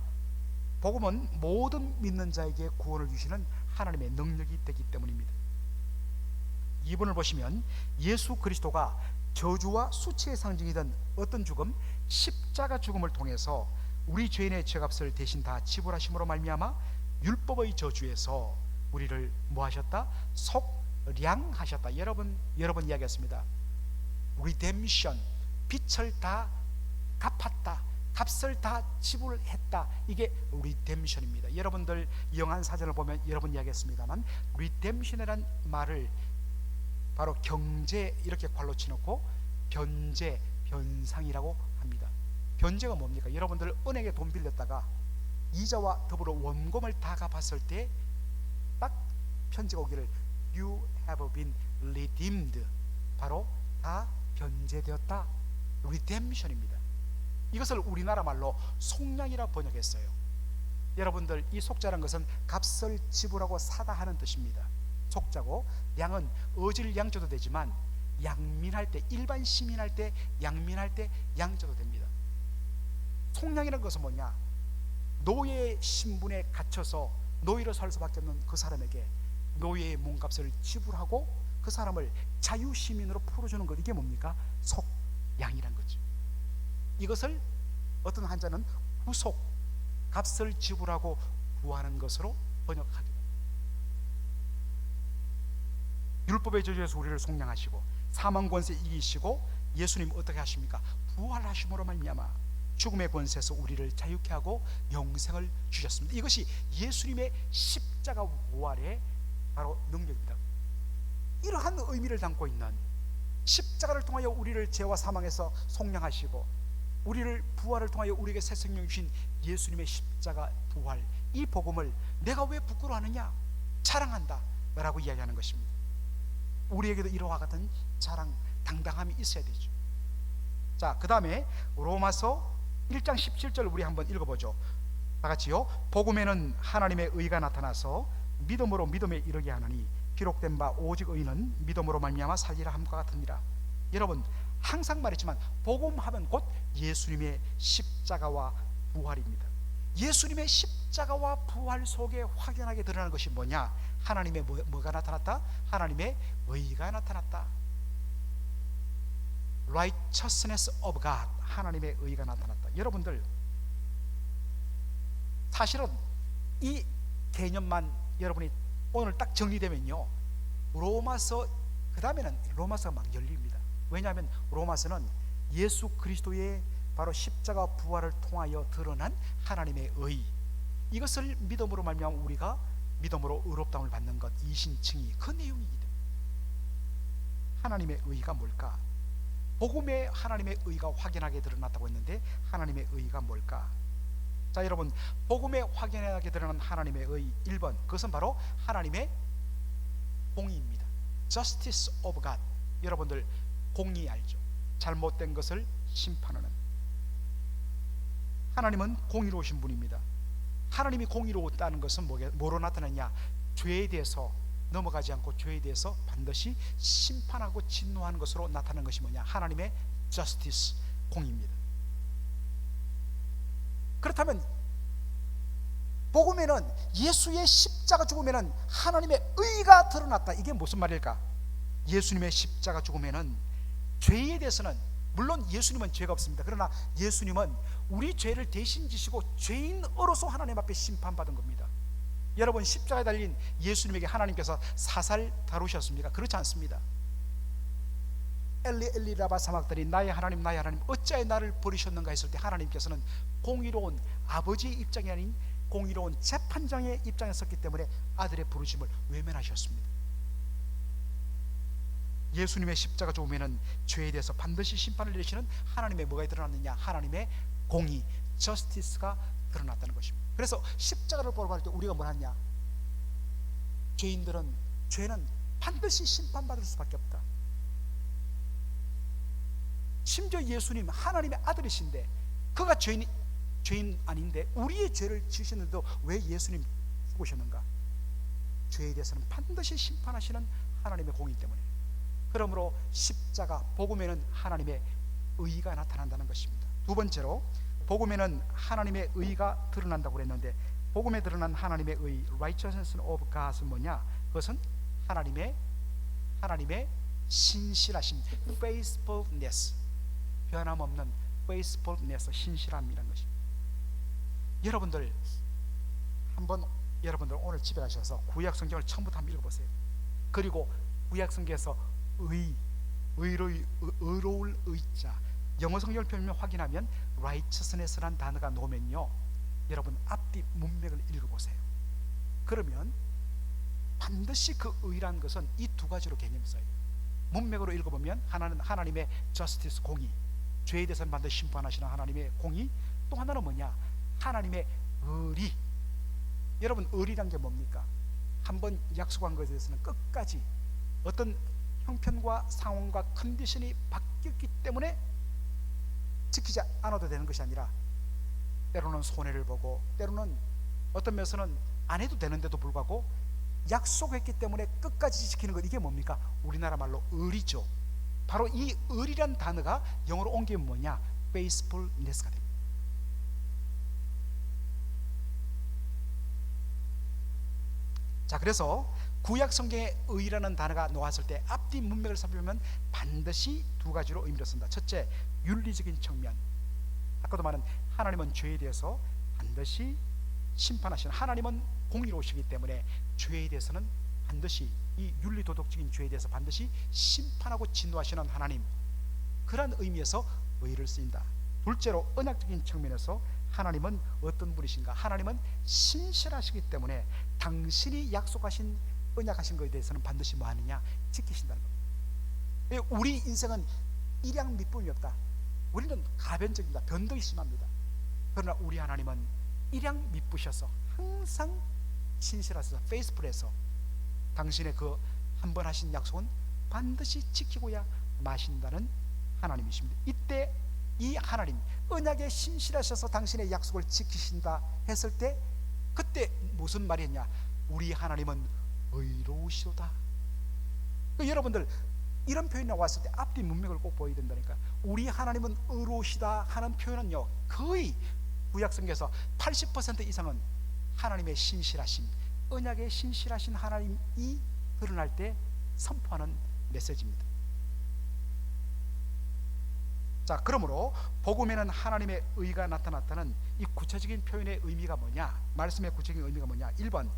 복음은 모든 믿는 자에게 구원을 주시는 하나님의 능력이 되기 때문입니다. 2번을 보시면 예수 그리스도가 저주와 수치의 상징이던 어떤 죽음, 십자가 죽음을 통해서 우리 죄인의 죄값을 대신 다 지불하심으로 말미암아 율법의 저주에서 우리를 뭐하셨다? 속량하셨다. 여러분 이야기했습니다. 리뎀션, 빚을 다 갚았다, 값을 다 지불했다. 이게 리뎀션입니다. 여러분들 영한 사전을 보면 여러분 이야기했습니다만 리뎀션이라는 말을 바로 경제 이렇게 괄로 치놓고 변제, 변상이라고 합니다. 변제가 뭡니까? 여러분들 은행에 돈 빌렸다가 이자와 더불어 원금을 다 갚았을 때 딱 편지가 오기를 You have been redeemed, 바로 다 변제되었다. 리뎀션입니다. 이것을 우리나라 말로 속량이라 번역했어요. 여러분들, 이 속자란 것은 값을 지불하고 사다 하는 뜻입니다. 속자고, 양은 어질 양조도 되지만 양민할 때, 일반 시민할 때, 양민할 때 양조도 됩니다. 속량이라는 것은 뭐냐? 노예 신분에 갇혀서 노예로 살 수밖에 없는 그 사람에게 노예의 몸값을 지불하고 그 사람을 자유시민으로 풀어주는 것, 이게 뭡니까? 속량이란 거죠. 이것을 어떤 한자는 후속, 값을 지불하고 구하는 것으로 번역하기도 합니다. 율법의 저주에서 우리를 속량하시고 사망 권세 이기시고 예수님 어떻게 하십니까? 부활하심으로 말미암아 죽음의 권세에서 우리를 자유케 하고 영생을 주셨습니다. 이것이 예수님의 십자가 부활의 바로 능력입니다. 이러한 의미를 담고 있는 십자가를 통하여 우리를 죄와 사망에서 속량하시고 우리를 부활을 통하여 우리에게 새 생명 주신 예수님의 십자가 부활, 이 복음을 내가 왜 부끄러워하느냐? 자랑한다 라고 이야기하는 것입니다. 우리에게도 이러한 같은 자랑, 당당함이 있어야 되죠. 자, 그 다음에 로마서 1장 17절 우리 한번 읽어보죠. 다 같이요. 복음에는 하나님의 의가 나타나서 믿음으로 믿음에 이르게 하나니 기록된 바 오직 의는 믿음으로 말미암아 살리라 함과 같으니라. 여러분, 항상 말했지만 복음하면 곧 예수님의 십자가와 부활입니다. 예수님의 십자가와 부활 속에 확연하게 드러나는 것이 뭐냐? 하나님의 뭐가 나타났다? 하나님의 의가 나타났다. Righteousness of God, 하나님의 의가 나타났다. 여러분들, 사실은 이 개념만 여러분이 오늘 딱 정리되면요, 로마서 그 다음에는 로마서가 막 열립니다. 왜냐하면 로마서는 예수 그리스도의 바로 십자가 부활을 통하여 드러난 하나님의 의, 이것을 믿음으로 말미암아 우리가 믿음으로 의롭다움을 받는 것, 이신칭의, 그 내용이기 때문에 하나님의 의가 뭘까? 복음에 하나님의 의가 확연하게 드러났다고 했는데 하나님의 의가 뭘까? 자, 여러분, 복음에 확연하게 드러난 하나님의 의 1번, 그것은 바로 하나님의 공의입니다. Justice of God. 여러분들 공의 알죠? 잘못된 것을 심판하는. 하나님은 공의로우신 분입니다. 하나님이 공의로웠다는 것은 뭐로 나타나냐? 죄에 대해서 넘어가지 않고 죄에 대해서 반드시 심판하고 진노하는 것으로 나타나는 것이 뭐냐? 하나님의 justice, 공의입니다. 그렇다면 복음에는 예수의 십자가 죽음에는 하나님의 의가 드러났다. 이게 무슨 말일까? 예수님의 십자가 죽음에는 죄에 대해서는, 물론 예수님은 죄가 없습니다. 그러나 예수님은 우리 죄를 대신 지시고 죄인으로서 하나님 앞에 심판받은 겁니다. 여러분, 십자가에 달린 예수님에게 하나님께서 사살 다루셨습니까? 그렇지 않습니다. 엘리 엘리 라바 사막다니, 나의 하나님 나의 하나님 어찌하여 나를 버리셨는가 했을 때 하나님께서는 공의로운 아버지의 입장이 아닌 공의로운 재판장의 입장에 섰기 때문에 아들의 부르심을 외면하셨습니다. 예수님의 십자가 죽음에는 죄에 대해서 반드시 심판을 내리시는 하나님의 뭐가 드러났느냐? 하나님의 공의, 저스티스가 드러났다는 것입니다. 그래서 십자가를 보러 갈 때 우리가 뭘 하냐? 죄는 반드시 심판받을 수밖에 없다. 심지어 예수님 하나님의 아들이신데 그가 죄인 아닌데 우리의 죄를 지으셨는데도 왜 예수님 죽으셨는가? 죄에 대해서는 반드시 심판하시는 하나님의 공의 때문에. 그러므로 십자가, 복음에는 하나님의 의가 나타난다는 것입니다. 두 번째로, 복음에는 하나님의 의가 드러난다고 그랬는데 복음에 드러난 하나님의 의, righteousness of God은 뭐냐? 그것은 하나님의 신실하심, faithfulness, 변함없는 faithfulness, 신실함이라는 것입니다. 여러분들 오늘 집에 가셔서 구약 성경을 처음부터 한번 읽어보세요. 그리고 구약 성경에서 의로울 의자, 영어 성경을 펴면 확인하면 righteousness라는 단어가 나오면요, 여러분 앞뒤 문맥을 읽어보세요. 그러면 반드시 그 의라는 것은 이 두 가지로 개념이 써요. 문맥으로 읽어보면 하나는 하나님의 justice, 공의, 죄에 대해서는 반드시 심판하시는 하나님의 공의, 또 하나는 뭐냐? 하나님의 의리. 여러분, 의리란 게 뭡니까? 한번 약속한 것에 대해서는 끝까지 어떤 형편과 상황과 컨디션이 바뀌었기 때문에 지키지 않아도 되는 것이 아니라 때로는 손해를 보고 때로는 어떤 면에서는 안 해도 되는데도 불구하고 약속했기 때문에 끝까지 지키는 것, 이게 뭡니까? 우리나라 말로 의리죠. 바로 이 의리란 단어가 영어로 옮기면 뭐냐? faithfulness가 됩니다. 자, 그래서 구약 성경에 의라는 단어가 나왔을 때 앞뒤 문맥을 살펴보면 반드시 두 가지로 의미를 쓴다. 첫째, 윤리적인 측면. 아까도 말한 하나님은 죄에 대해서 반드시 심판하시는, 하나님은 공의로우시기 때문에 죄에 대해서는 반드시, 이 윤리도덕적인 죄에 대해서 반드시 심판하고 진노하시는 하나님, 그런 의미에서 의를 쓰인다. 둘째로, 언약적인 측면에서 하나님은 어떤 분이신가? 하나님은 신실하시기 때문에 당신이 약속하신, 언약하신 것에 대해서는 반드시 뭐 하느냐? 지키신다는 겁니다. 우리 인생은 일양미쁨이 없다. 우리는 가변적입니다. 변덕이 심합니다. 그러나 우리 하나님은 일양미쁘셔서 항상 신실하셔서 페이스풀해서 당신의 그 한 번 하신 약속은 반드시 지키고야 마신다는 하나님이십니다. 이때 이 하나님, 언약에 신실하셔서 당신의 약속을 지키신다 했을 때, 그때 무슨 말이 했냐? 우리 하나님은 의로우시도다. 여러분들, 이런 표현이 나왔을 때 앞뒤 문맥을 꼭 보여야 된다니까. 우리 하나님은 의로우시다 하는 표현은요, 거의 구약성경에서 80% 이상은 하나님의 신실하심, 언약에 신실하신 하나님이 드러날 때 선포하는 메시지입니다. 자, 그러므로 복음에는 하나님의 의가 나타났다는 이 구체적인 표현의 의미가 뭐냐? 말씀의 구체적인 의미가 뭐냐? 1번,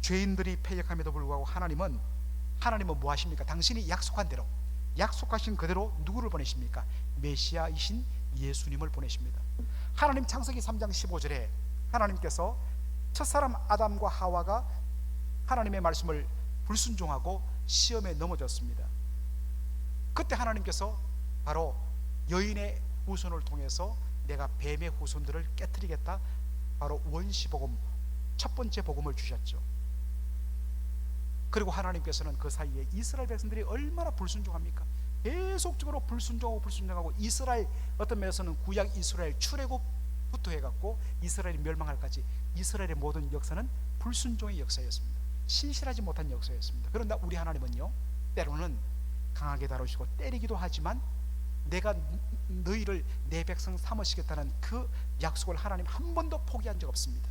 죄인들이 패역함에도 불구하고 하나님은 뭐 하십니까? 당신이 약속한 대로, 약속하신 그대로 누구를 보내십니까? 메시아이신 예수님을 보내십니다. 하나님 창세기 3장 15절에 하나님께서 첫사람 아담과 하와가 하나님의 말씀을 불순종하고 시험에 넘어졌습니다. 그때 하나님께서 바로 여인의 후손을 통해서 내가 뱀의 후손들을 깨뜨리겠다, 바로 원시복음, 첫 번째 복음을 주셨죠. 그리고 하나님께서는 그 사이에 이스라엘 백성들이 얼마나 불순종합니까? 계속적으로 불순종하고 이스라엘, 어떤 면에서는 구약 이스라엘 출애굽부터 해갖고 이스라엘이 멸망할까지 이스라엘의 모든 역사는 불순종의 역사였습니다. 신실하지 못한 역사였습니다. 그런데 우리 하나님은요, 때로는 강하게 다루시고 때리기도 하지만 내가 너희를 내 백성 삼으시겠다는 그 약속을 하나님 한 번도 포기한 적 없습니다.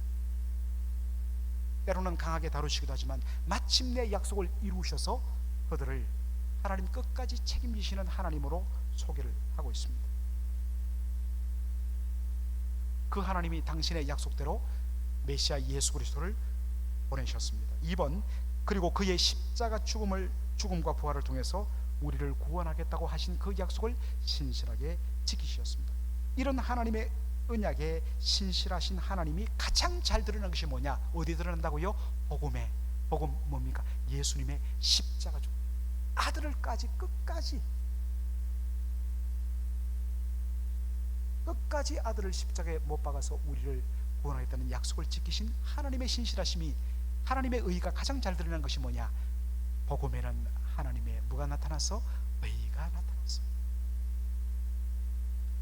때로는 강하게 다루시기도 하지만 마침내 약속을 이루셔서 그들을 하나님 끝까지 책임지시는 하나님으로 소개를 하고 있습니다. 그 하나님이 당신의 약속대로 메시아 예수 그리스도를 보내셨습니다. 2번, 그리고 그의 십자가 죽음과 부활을 통해서 우리를 구원하겠다고 하신 그 약속을 신실하게 지키셨습니다. 이런 하나님의 언약에 신실하신 하나님이 가장 잘 드러난 것이 뭐냐? 어디 드러난다고요? 복음에. 복음 뭡니까? 예수님의 십자가 죽음. 아들을까지 끝까지 아들을 십자가에 못 박아서 우리를 구원하겠다는 약속을 지키신 하나님의 신실하심이, 하나님의 의가 가장 잘 드러난 것이 뭐냐? 복음에는 하나님의 뭐가 나타나서? 의가 나타났습니다.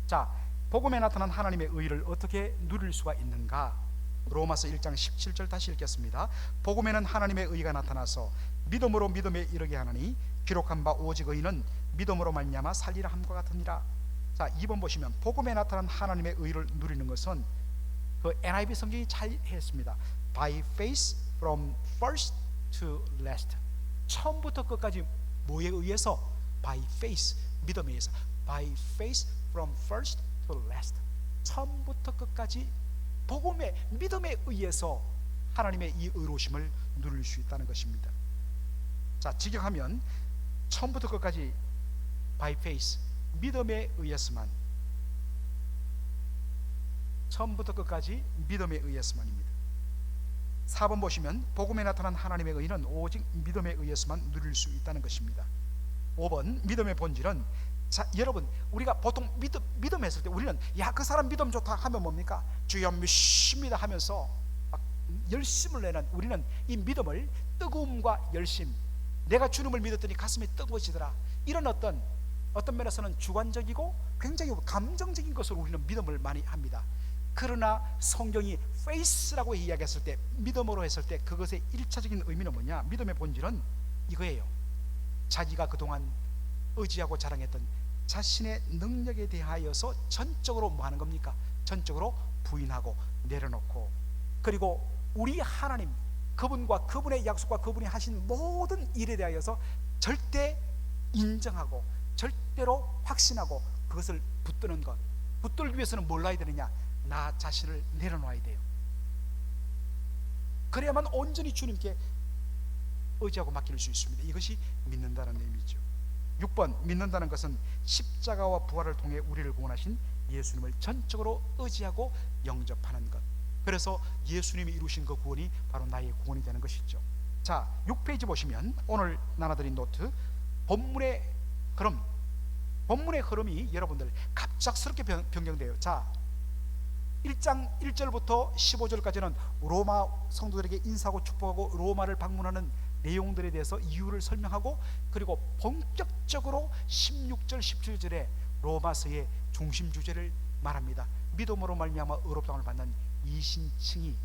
자, 복음에 나타난 하나님의 의를 어떻게 누릴 수가 있는가? 로마서 1장 17절 다시 읽겠습니다. 복음에는 하나님의 의가 나타나서 믿음으로 믿음에 이르게 하나니 기록한 바 오직 의인은 믿음으로 말미암아 살리라 함과 같으니라. 자, 2번 보시면 복음에 나타난 하나님의 의를 누리는 것은 그 NIV 성경이 잘 했습니다. By faith from first to last. 처음부터 끝까지 뭐에 의해서? By faith, 믿음에 의해서. By faith from first to last. 처음부터 끝까지 복음의 믿음에 의해서 하나님의 이 의로우심을 누릴 수 있다는 것입니다. 자, 직역하면 처음부터 끝까지 by faith, 믿음에 의해서만, 처음부터 끝까지 믿음에 의해서만입니다. 4번 보시면 복음에 나타난 하나님의 의는 오직 믿음에 의해서만 누릴 수 있다는 것입니다. 5번 믿음의 본질은, 자, 여러분, 우리가 보통 믿음 했을 때 우리는 야, 그 사람 믿음 좋다 하면 뭡니까? 주여 믿습니다 하면서 막 열심을 내는, 우리는 이 믿음을 뜨거움과 열심, 내가 주님을 믿었더니 가슴이 뜨거워지더라, 이런 어떤 면에서는 주관적이고 굉장히 감정적인 것으로 우리는 믿음을 많이 합니다. 그러나 성경이 faith라고 이야기했을 때, 믿음으로 했을 때 그것의 1차적인 의미는 뭐냐? 믿음의 본질은 이거예요. 자기가 그동안 의지하고 자랑했던 자신의 능력에 대하여서 전적으로 뭐 하는 겁니까? 전적으로 부인하고 내려놓고, 그리고 우리 하나님, 그분과 그분의 약속과 그분이 하신 모든 일에 대하여서 절대 인정하고 절대로 확신하고 그것을 붙드는 것. 붙들기 위해서는 뭘 놔야 되느냐? 나 자신을 내려놔야 돼요. 그래야만 온전히 주님께 의지하고 맡길 수 있습니다. 이것이 믿는다는 의미죠. 6번, 믿는다는 것은 십자가와 부활을 통해 우리를 구원하신 예수님을 전적으로 의지하고 영접하는 것. 그래서 예수님이 이루신 그 구원이 바로 나의 구원이 되는 것이죠. 자, 6페이지 보시면 오늘 나눠드린 노트, 본문의 흐름이 여러분들 갑작스럽게 변경돼요. 자, 1장 1절부터 15절까지는 로마 성도들에게 인사하고 축복하고 로마를 방문하는 내용들에 대해서 이유를 설명하고, 그리고 본격적으로 16절 17절에 로마서의 중심 주제를 말합니다. 믿음으로 말미암아 의롭다함을 받는 이신칭의,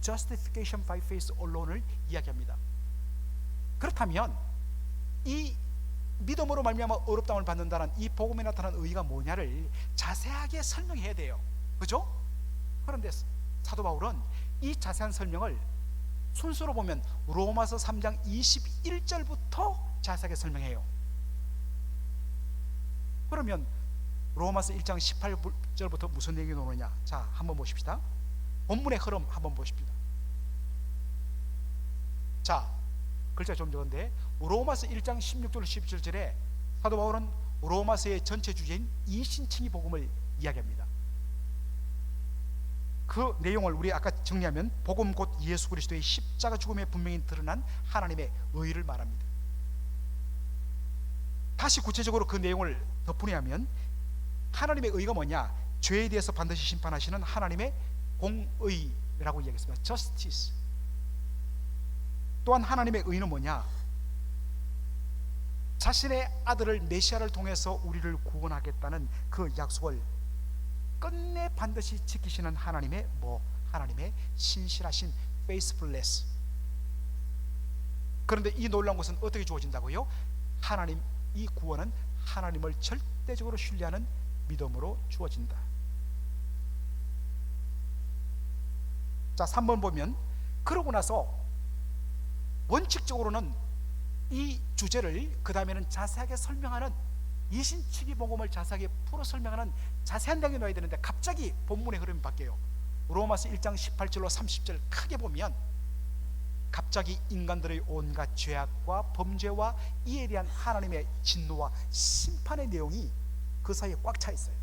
justification by faith alone 을 이야기합니다. 그렇다면 이 믿음으로 말미암아 의롭다함을 받는다는 이 복음에 나타난 의의가 뭐냐를 자세하게 설명해야 돼요. 그죠? 그런데 사도 바울은 이 자세한 설명을 순서로 보면 로마서 3장 21절부터 자세하게 설명해요. 그러면 로마서 1장 18절부터 무슨 내용이 나오느냐? 자, 한번 보십시다. 본문의 흐름 한번 보십시다. 자, 글자 좀 적은데 로마서 1장 16절 17절에 사도 바울은 로마서의 전체 주제인 이신칭의 복음을 이야기합니다. 그 내용을 우리 아까 정리하면 복음 곧 예수 그리스도의 십자가 죽음에 분명히 드러난 하나님의 의를 말합니다. 다시 구체적으로 그 내용을 덧붙이면 하나님의 의가 뭐냐? 죄에 대해서 반드시 심판하시는 하나님의 공의라고 이야기했습니다. justice. 또한 하나님의 의는 뭐냐? 자신의 아들을 메시아를 통해서 우리를 구원하겠다는 그 약속을 끝내 반드시 지키시는 하나님의 하나님의 신실하신 faithfulness. 그런데 이 놀라운 것은 어떻게 주어진다고요? 하나님, 이 구원은 하나님을 절대적으로 신뢰하는 믿음으로 주어진다. 자, 3번 보면, 그러고 나서 원칙적으로는 이 주제를 그 다음에는 자세하게 설명하는, 이신치기 복음을 자세하게 풀어 설명하는 자세한 내용이 나와야 되는데 갑자기 본문의 흐름이 바뀌어요. 로마서 1장 18절로 30절 크게 보면 갑자기 인간들의 온갖 죄악과 범죄와 이에 대한 하나님의 진노와 심판의 내용이 그 사이에 꽉 차 있어요.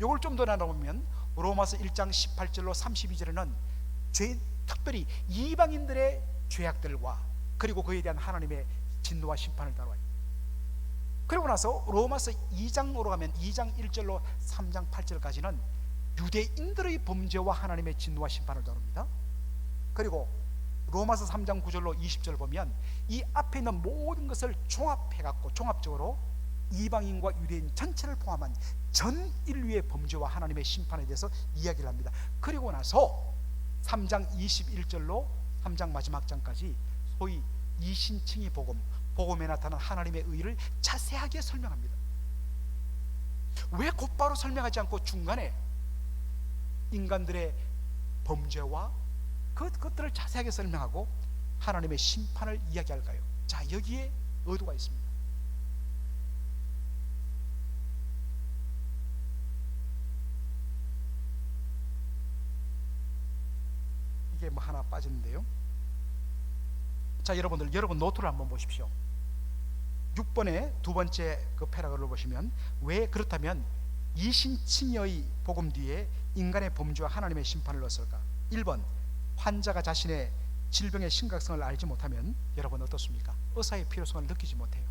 이걸 좀 더 나눠보면 로마서 1장 18절로 32절에는 특별히 이방인들의 죄악들과 그리고 그에 대한 하나님의 진노와 심판을 다뤄요. 그리고 나서 로마서 2장으로 가면 2장 1절로 3장 8절까지는 유대인들의 범죄와 하나님의 진노와 심판을 다룹니다. 그리고 로마서 3장 9절로 20절 보면 이 앞에 있는 모든 것을 종합해갖고 종합적으로 이방인과 유대인 전체를 포함한 전 인류의 범죄와 하나님의 심판에 대해서 이야기를 합니다. 그리고 나서 3장 21절로 3장 마지막 장까지 소위 이신칭의 복음에 나타난 하나님의 의를 자세하게 설명합니다. 왜 곧바로 설명하지 않고 중간에 인간들의 범죄와 그것들을 자세하게 설명하고 하나님의 심판을 이야기할까요? 자, 여기에 의도가 있습니다. 이게 뭐 하나 빠졌는데요. 자, 여러분 노트를 한번 보십시오. 6번의 두 번째 그 패러그램을 보시면, 왜 그렇다면 이신칭의 복음 뒤에 인간의 범죄와 하나님의 심판을 넣었을까? 1번, 환자가 자신의 질병의 심각성을 알지 못하면 여러분 어떻습니까? 의사의 필요성을 느끼지 못해요.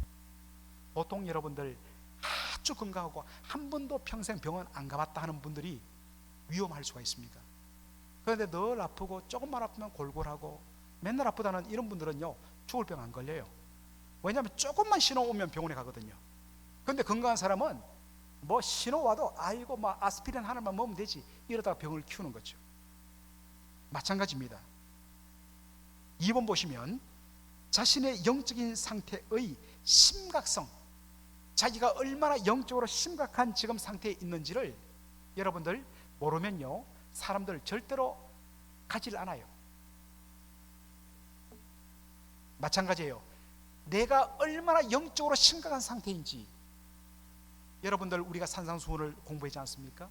보통 여러분들 아주 건강하고 한 번도 평생 병원 안 가봤다 하는 분들이 위험할 수가 있습니까? 그런데 늘 아프고 조금만 아프면 골골하고 맨날 아프다는 이런 분들은요, 죽을 병 안 걸려요. 왜냐하면 조금만 신호 오면 병원에 가거든요. 그런데 건강한 사람은 뭐 신호 와도 아이고 뭐 아스피린 하나만 먹으면 되지 이러다가 병을 키우는 거죠. 마찬가지입니다. 2번 보시면 자신의 영적인 상태의 심각성, 자기가 얼마나 영적으로 심각한 지금 상태에 있는지를 여러분들 모르면요, 사람들 절대로 가지를 않아요. 마찬가지예요. 내가 얼마나 영적으로 심각한 상태인지, 여러분들 우리가 산상수훈을 공부하지 않습니까?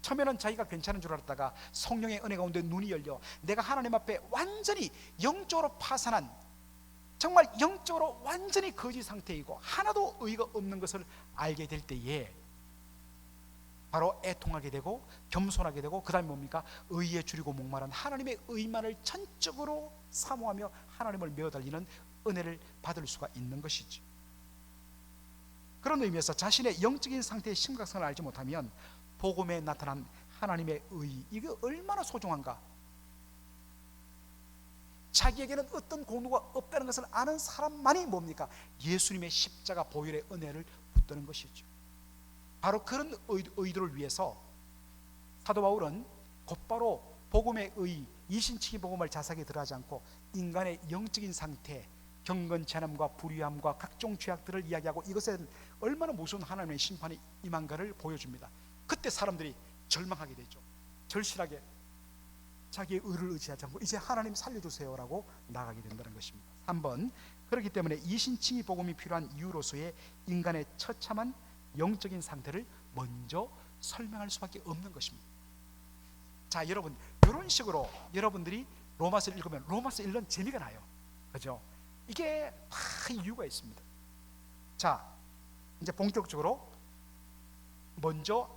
처음에는 자기가 괜찮은 줄 알았다가 성령의 은혜 가운데 눈이 열려 내가 하나님 앞에 완전히 영적으로 파산한, 정말 영적으로 완전히 거지 상태이고 하나도 의가 없는 것을 알게 될 때에 바로 애통하게 되고 겸손하게 되고, 그 다음에 뭡니까? 의에 줄이고 목마른 하나님의 의만을 전적으로 사모하며 하나님을 메어 달리는 은혜를 받을 수가 있는 것이죠. 그런 의미에서 자신의 영적인 상태의 심각성을 알지 못하면 복음에 나타난 하나님의 의, 이게 얼마나 소중한가. 자기에게는 어떤 공로가 없다는 것을 아는 사람만이 뭡니까? 예수님의 십자가 보혈의 은혜를 붙드는 것이죠. 바로 그런 의도를 위해서 사도 바울은 곧바로 복음의 의, 이신치기 복음을 자세하게 들어가지 않고 인간의 영적인 상태, 경건치 않음과 불의함과 각종 죄악들을 이야기하고 이것은 얼마나 무서운 하나님의 심판이 임한가를 보여줍니다. 그때 사람들이 절망하게 되죠. 절실하게 자기의 의를 의지하지 않고 이제 하나님 살려주세요라고 나가게 된다는 것입니다. 3번, 그렇기 때문에 이신칭의 복음이 필요한 이유로서의 인간의 처참한 영적인 상태를 먼저 설명할 수밖에 없는 것입니다. 자, 여러분, 이런 식으로 여러분들이 로마서를 읽으면 로마서 1은 재미가 나요. 그죠? 이게 다 이유가 있습니다. 자, 이제 본격적으로 먼저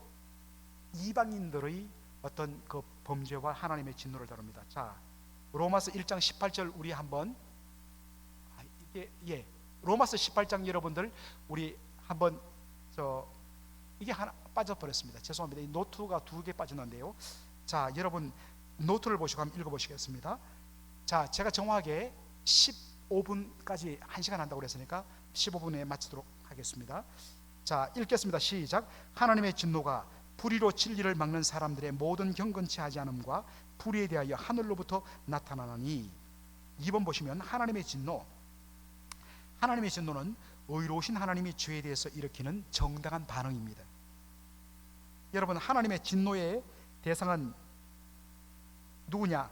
이방인들의 어떤 그 범죄와 하나님의 진노를 다룹니다. 자, 로마서 1장 18절 우리 한번 로마서 18장 여러분들 우리 한번 이게 하나 빠져버렸습니다. 죄송합니다. 이 노트가 2개 빠졌는데요. 자, 여러분 노트를 보시고 한번 읽어보시겠습니다. 자, 제가 정확하게 15분까지 1시간 한다고 그랬으니까 15분에 마치도록 하겠습니다. 자, 읽겠습니다. 시작. 하나님의 진노가 불의로 진리를 막는 사람들의 모든 경건치 하지 않음과 불의에 대하여 하늘로부터 나타나나니. 2번 보시면 하나님의 진노는 의로우신 하나님이 죄에 대해서 일으키는 정당한 반응입니다. 여러분, 하나님의 진노의 대상은 누구냐?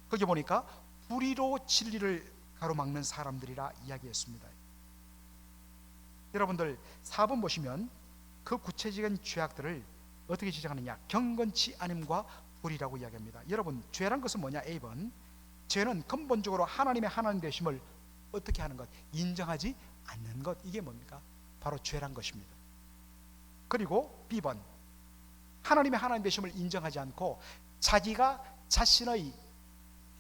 거기 보니까 불의로 진리를 가로막는 사람들이라 이야기했습니다. 여러분들 4번 보시면 그 구체적인 죄악들을 어떻게 지적하느냐? 경건치 않음과 불의라고 이야기합니다. 여러분, 죄란 것은 뭐냐? A번, 죄는 근본적으로 하나님의 하나님 되심을 어떻게 하는 것? 인정하지 않는 것. 이게 뭡니까? 바로 죄란 것입니다. 그리고 B번, 하나님의 하나님 되심을 인정하지 않고 자기가 자신의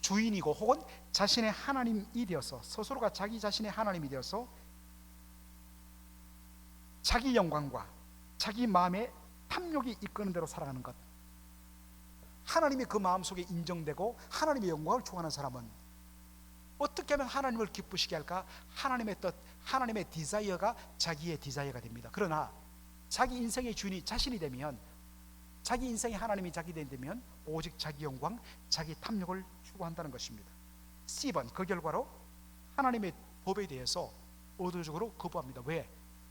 주인이고 혹은 자신의 하나님이 되어서, 스스로가 자기 자신의 하나님이 되어서 자기 영광과 자기 마음의 탐욕이 이끄는 대로 살아가는 것. 하나님이 그 마음속에 인정되고 하나님의 영광을 추구하는 사람은 어떻게 하면 하나님을 기쁘시게 할까? 하나님의 뜻, 하나님의 디자이어가 자기의 디자이어가 됩니다. 그러나 자기 인생의 주인이 자신이 되면, 자기 인생의 하나님이 자기 되면 오직 자기 영광, 자기 탐욕을 추구한다는 것입니다. C번, 그 결과로 하나님의 법에 대해서 의도적으로 거부합니다. 왜?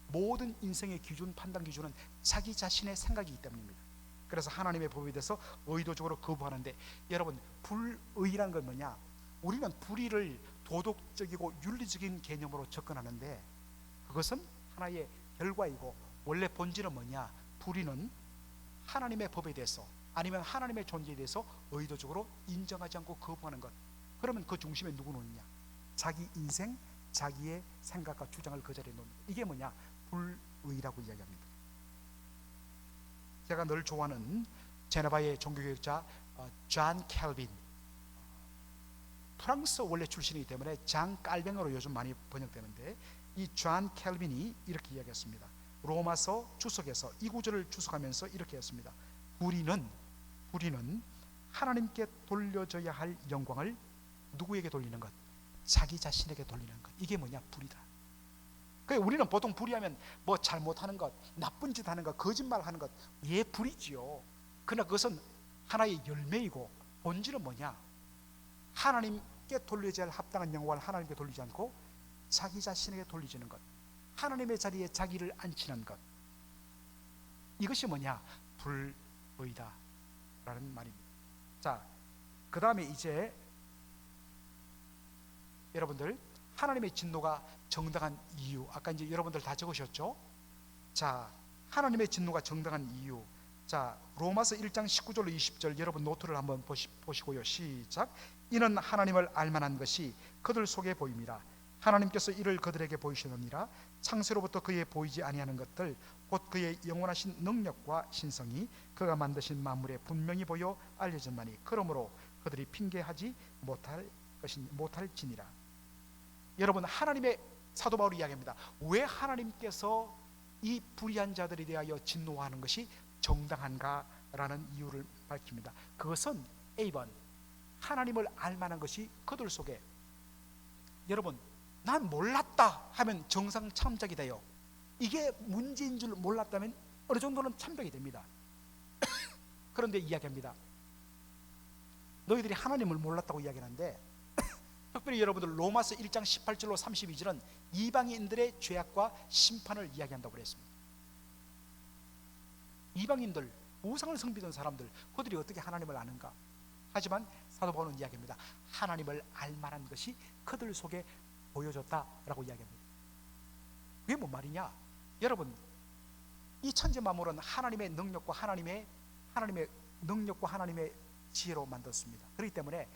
모든 인생의 기준, 판단 기준은 자기 자신의 생각이기 때문입니다. 그래서 하나님의 법에 대해서 의도적으로 거부하는데, 여러분, 불의란 건 뭐냐? 우리는 불의를 도덕적이고 윤리적인 개념으로 접근하는데 그것은 하나의 결과이고, 원래 본질은 뭐냐? 불의는 하나님의 법에 대해서 아니면 하나님의 존재에 대해서 의도적으로 인정하지 않고 거부하는 것. 그러면 그 중심에 누구 놓느냐? 자기 인생, 자기의 생각과 주장을 그 자리에 놓는 것. 이게 뭐냐? 불의라고 이야기합니다. 제가 늘 좋아하는 제네바의 종교교육자 존 캘빈, 프랑스 원래 출신이기 때문에 장 깔뱅어로 요즘 많이 번역되는데, 이 존 캘빈이 이렇게 이야기했습니다. 로마서 주석에서 이 구절을 주석하면서 이렇게 했습니다. 불의는 하나님께 돌려져야 할 영광을 누구에게 돌리는 것? 자기 자신에게 돌리는 것. 이게 뭐냐? 불의다. 그러니까 우리는 보통 불의하면 뭐 잘못하는 것, 나쁜 짓 하는 것, 거짓말하는 것, 예, 불의지요. 그러나 그것은 하나의 열매이고, 본질은 뭐냐? 하나님께 돌려져야 할 합당한 영광을 하나님께 돌리지 않고 자기 자신에게 돌리지는 것, 하나님의 자리에 자기를 앉히는 것. 이것이 뭐냐? 불의다 라는 말입니다. 자, 그 다음에 이제 여러분들, 하나님의 진노가 정당한 이유, 아까 이제 여러분들 다 적으셨죠? 자, 하나님의 진노가 정당한 이유. 자, 로마서 1장 19절로 20절 여러분 노트를 한번 보시고요. 시작. 이는 하나님을 알만한 것이 그들 속에 보임이라. 하나님께서 이를 그들에게 보이시느니라. 창세로부터 그의 보이지 아니하는 것들, 곧 그의 영원하신 능력과 신성이 그가 만드신 만물에 분명히 보여 알려졌나니 그러므로 그들이 핑계하지 못할지니라. 여러분, 하나님의, 사도 바울이 이야기합니다. 왜 하나님께서 이 불의한 자들에 대하여 진노하는 것이 정당한가라는 이유를 밝힙니다. 그것은 A번, 하나님을 알만한 것이 그들 속에, 여러분, 난 몰랐다 하면 정상 참작이 돼요. 이게 문제인 줄 몰랐다면 어느 정도는 참작이 됩니다. 그런데 이야기합니다. 너희들이 하나님을 몰랐다고 이야기하는데, 특별히 여러분들 로마서 1장 18절로 32절은 이방인들의 죄악과 심판을 이야기한다고 그랬습니다. 이방인들, 우상을 섬기던 사람들, 그들이 어떻게 하나님을 아는가? 하지만 사도 바울은 이야기합니다. 하나님을 알만한 것이 그들 속에 보여졌다라고 이야기합니다. 그게 뭔 말이냐? 여러분, 이 천지 만물은 하나님의 능력과 하나님의 능력과 하나님의 지혜로 만들었습니다. 그렇기 때문에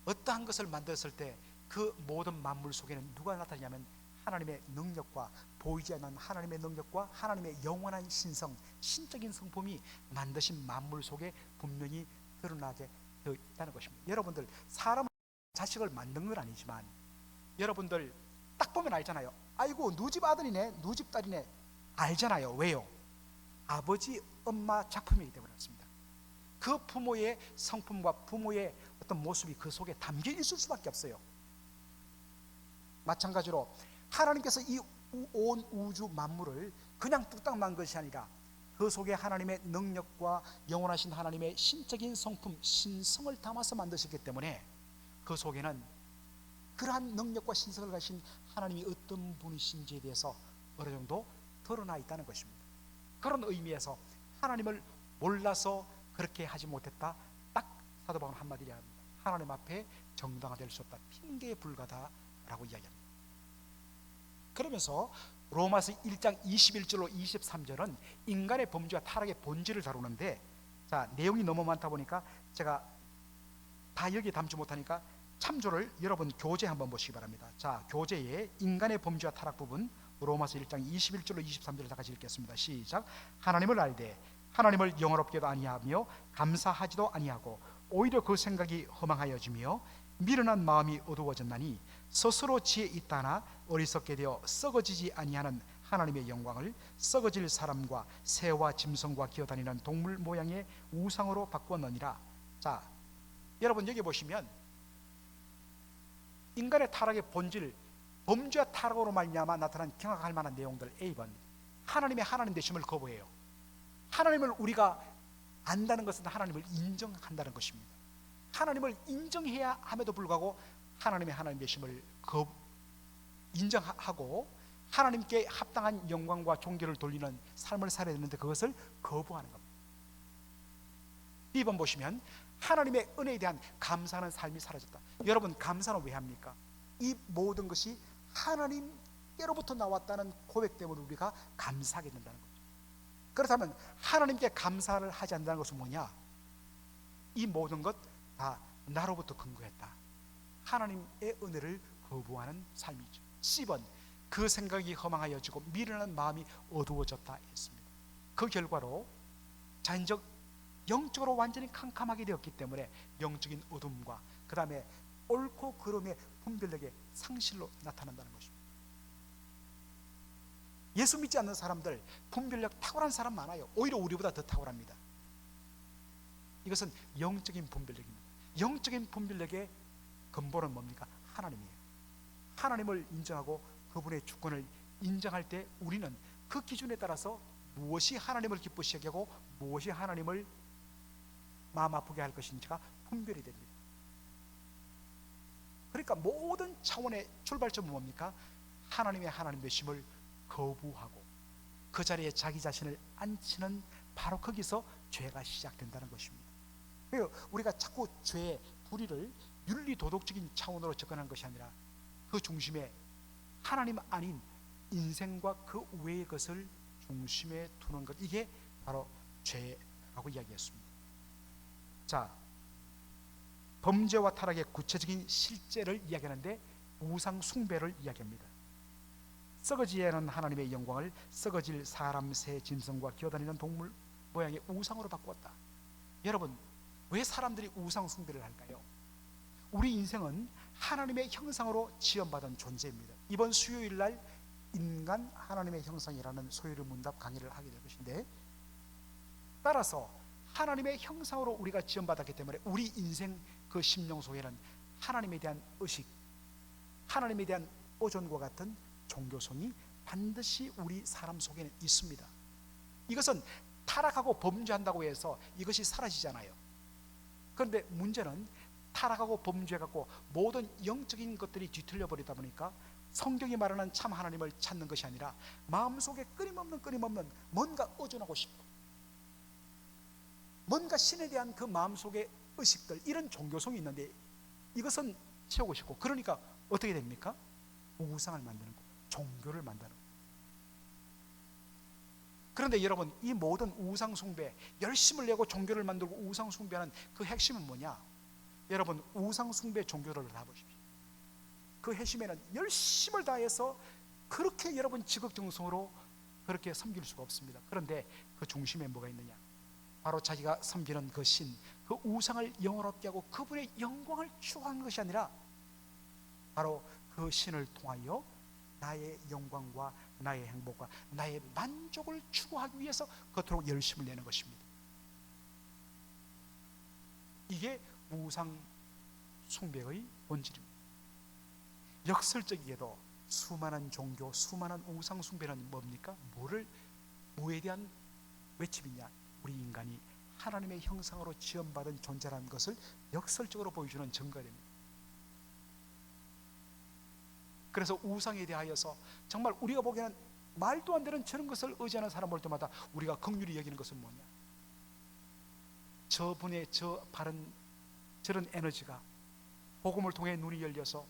어떠한 것을 만들었을 때 그 모든 만물 속에는 누가 나타나냐면 하나님의 능력과, 보이지 않는 하나님의 능력과 하나님의 영원한 신성, 신적인 성품이 만드신 만물 속에 분명히 드러나게 되어 있다는 것입니다. 여러분들, 사람은 자식을 만든 건 아니지만, 여러분들 딱 보면 알잖아요. 아이고 누 집 아들이네, 누 집 딸이네, 알잖아요. 왜요? 아버지 엄마 작품이기 때문에 그렇습니다. 그 부모의 성품과 부모의 어떤 모습이 그 속에 담겨 있을 수밖에 없어요. 마찬가지로 하나님께서 이 온 우주 만물을 그냥 뚝딱 만 것이 아니라 그 속에 하나님의 능력과 영원하신 하나님의 신적인 성품, 신성을 담아서 만드셨기 때문에 그 속에는 그러한 능력과 신성을 가신 하나님이 어떤 분이신지에 대해서 어느 정도 드러나 있다는 것입니다. 그런 의미에서 하나님을 몰라서 그렇게 하지 못했다, 딱 사도 바울은 한마디로 합니다. 하나님 앞에 정당화될 수 없다, 핑계에 불과다라고 이야기합니다. 그러면서 로마서 1장 21절로 23절은 인간의 범죄와 타락의 본질을 다루는데, 자, 내용이 너무 많다 보니까 제가 다 여기에 담지 못하니까 참조를 여러분 교재 한번 보시기 바랍니다. 자, 교재에 인간의 범죄와 타락 부분 로마서 1장 21절로 23절을 다 같이 읽겠습니다. 시작. 하나님을 알되 하나님을 영화롭게도 아니하며 감사하지도 아니하고 오히려 그 생각이 허망하여지며 미련한 마음이 어두워졌나니 스스로 지혜 있다나 어리석게 되어 썩어지지 아니하는 하나님의 영광을 썩어질 사람과 새와 짐승과 기어다니는 동물 모양의 우상으로 바꾸었느니라. 자, 여러분 여기 보시면 인간의 타락의 본질, 범죄와 타락으로 말미암아 나타난 경악할 만한 내용들. A번, 하나님의 하나님 되심을 거부해요. 하나님을 우리가 안다는 것은 하나님을 인정한다는 것입니다. 하나님을 인정해야 함에도 불구하고 하나님의 하나님 되심을 인정하고 하나님께 합당한 영광과 존귀를 돌리는 삶을 살아야 되는데 그것을 거부하는 겁니다. B번 보시면 하나님의 은혜에 대한 감사하는 삶이 사라졌다. 여러분, 감사는 왜 합니까? 이 모든 것이 하나님께로부터 나왔다는 고백 때문에 우리가 감사하게 된다는 거죠. 그렇다면 하나님께 감사를 하지 않는다는 것은 뭐냐? 이 모든 것 다 나로부터 근거했다, 하나님의 은혜를 거부하는 삶이죠. C번, 그 생각이 허망하여지고 미련한 마음이 어두워졌다 했습니다. 그 결과로 자연적 영적으로 완전히 캄캄하게 되었기 때문에 영적인 어둠과 그 다음에 옳고 그름의 분별력의 상실로 나타난다는 것입니다. 예수 믿지 않는 사람들 분별력 탁월한 사람 많아요. 오히려 우리보다 더 탁월합니다. 이것은 영적인 분별력입니다. 영적인 분별력의 근본은 뭡니까? 하나님이에요. 하나님을 인정하고 그분의 주권을 인정할 때 우리는 그 기준에 따라서 무엇이 하나님을 기쁘시게 하고 무엇이 하나님을 마음 아프게 할 것인지가 분별이 됩니다. 그러니까 모든 차원의 출발점은 뭡니까? 하나님의 하나님 되심을 거부하고 그 자리에 자기 자신을 앉히는, 바로 거기서 죄가 시작된다는 것입니다. 우리가 자꾸 죄의 불의를 윤리 도덕적인 차원으로 접근하는 것이 아니라 그 중심에 하나님 아닌 인생과 그 외의 것을 중심에 두는 것, 이게 바로 죄라고 이야기했습니다. 자, 범죄와 타락의 구체적인 실제를 이야기하는데 우상 숭배를 이야기합니다. 썩어지지 않은 하나님의 영광을 썩어질 사람, 새, 짐승과 기어다니는 동물 모양의 우상으로 바꾸었다. 여러분, 왜 사람들이 우상 숭배를 할까요? 우리 인생은 하나님의 형상으로 지음받은 존재입니다. 이번 수요일 날 인간 하나님의 형상이라는 소유를 문답 강의를 하게 될 것인데, 따라서 하나님의 형상으로 우리가 지음받았기 때문에 우리 인생 그 심령 속에는 하나님에 대한 의식, 하나님에 대한 오존과 같은 종교성이 반드시 우리 사람 속에는 있습니다. 이것은 타락하고 범죄한다고 해서 이것이 사라지잖아요. 그런데 문제는 타락하고 범죄하고 모든 영적인 것들이 뒤틀려 버리다 보니까 성경이 말하는 참 하나님을 찾는 것이 아니라 마음속에 끊임없는 뭔가 의존하고 싶고 뭔가 신에 대한 그 마음속의 의식들, 이런 종교성이 있는데 이것은 채우고 싶고, 그러니까 어떻게 됩니까? 우상을 만드는 거, 종교를 만드는 거. 그런데 여러분, 이 모든 우상 숭배, 열심을 내고 종교를 만들고 우상 숭배하는 그 핵심은 뭐냐? 여러분, 우상 숭배 종교를 다 보십시오. 그 핵심에는 열심을 다해서 그렇게 여러분 지극정성으로 그렇게 섬길 수가 없습니다. 그런데 그 중심에 뭐가 있느냐? 바로 자기가 섬기는 그 신, 그 우상을 영원롭게 하고 그분의 영광을 추구하는 것이 아니라 바로 그 신을 통하여 나의 영광과 나의 행복과 나의 만족을 추구하기 위해서 그토록 열심을 내는 것입니다. 이게 우상 숭배의 본질입니다. 역설적이게도 수많은 종교, 수많은 우상 숭배는 뭡니까? 뭐에 대한 외침이냐? 우리 인간이 하나님의 형상으로 지음받은 존재라는 것을 역설적으로 보여주는 증거가 됩니다. 그래서 우상에 대하여서 정말 우리가 보기에는 말도 안 되는 저런 것을 의지하는 사람 볼 때마다 우리가 긍휼히 여기는 것은 뭐냐? 저분의 저 바른 저런 에너지가 복음을 통해 눈이 열려서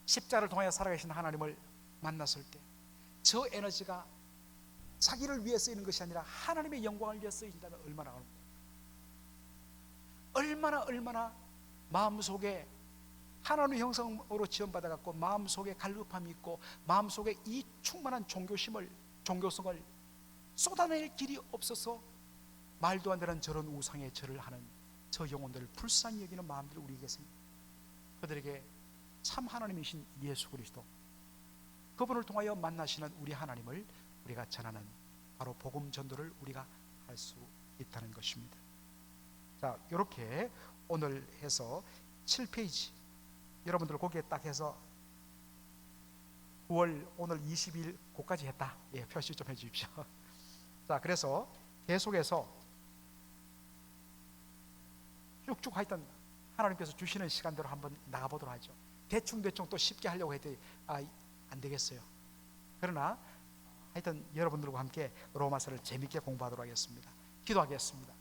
십자를 통하여 살아계신 하나님을 만났을 때 저 에너지가 자기를 위해 쓰이는 것이 아니라 하나님의 영광을 위해 쓰인다면 얼마나 마음속에 하나님의 형상으로 지원받아갖고 마음속에 갈급함이 있고 마음속에 이 충만한 종교성을 쏟아낼 길이 없어서 말도 안 되는 저런 우상의 절을 하는 저 영혼들을 불쌍히 여기는 마음들이 우리에게 있습니다. 그들에게 참 하나님이신 예수 그리스도, 그분을 통하여 만나시는 우리 하나님을 우리가 전하는 바로 복음 전도를 우리가 할 수 있다는 것입니다. 자, 이렇게 오늘 해서 7페이지 여러분들 거기에 딱 해서 9월 오늘 20일 고까지 했다, 표시 좀 해주십시오. 자, 그래서 계속해서 쭉쭉 하여튼 하나님께서 주시는 시간대로 한번 나가보도록 하죠. 대충 또 쉽게 하려고 했더니 안 되겠어요. 그러나 하여튼 여러분들과 함께 로마서를 재밌게 공부하도록 하겠습니다. 기도하겠습니다.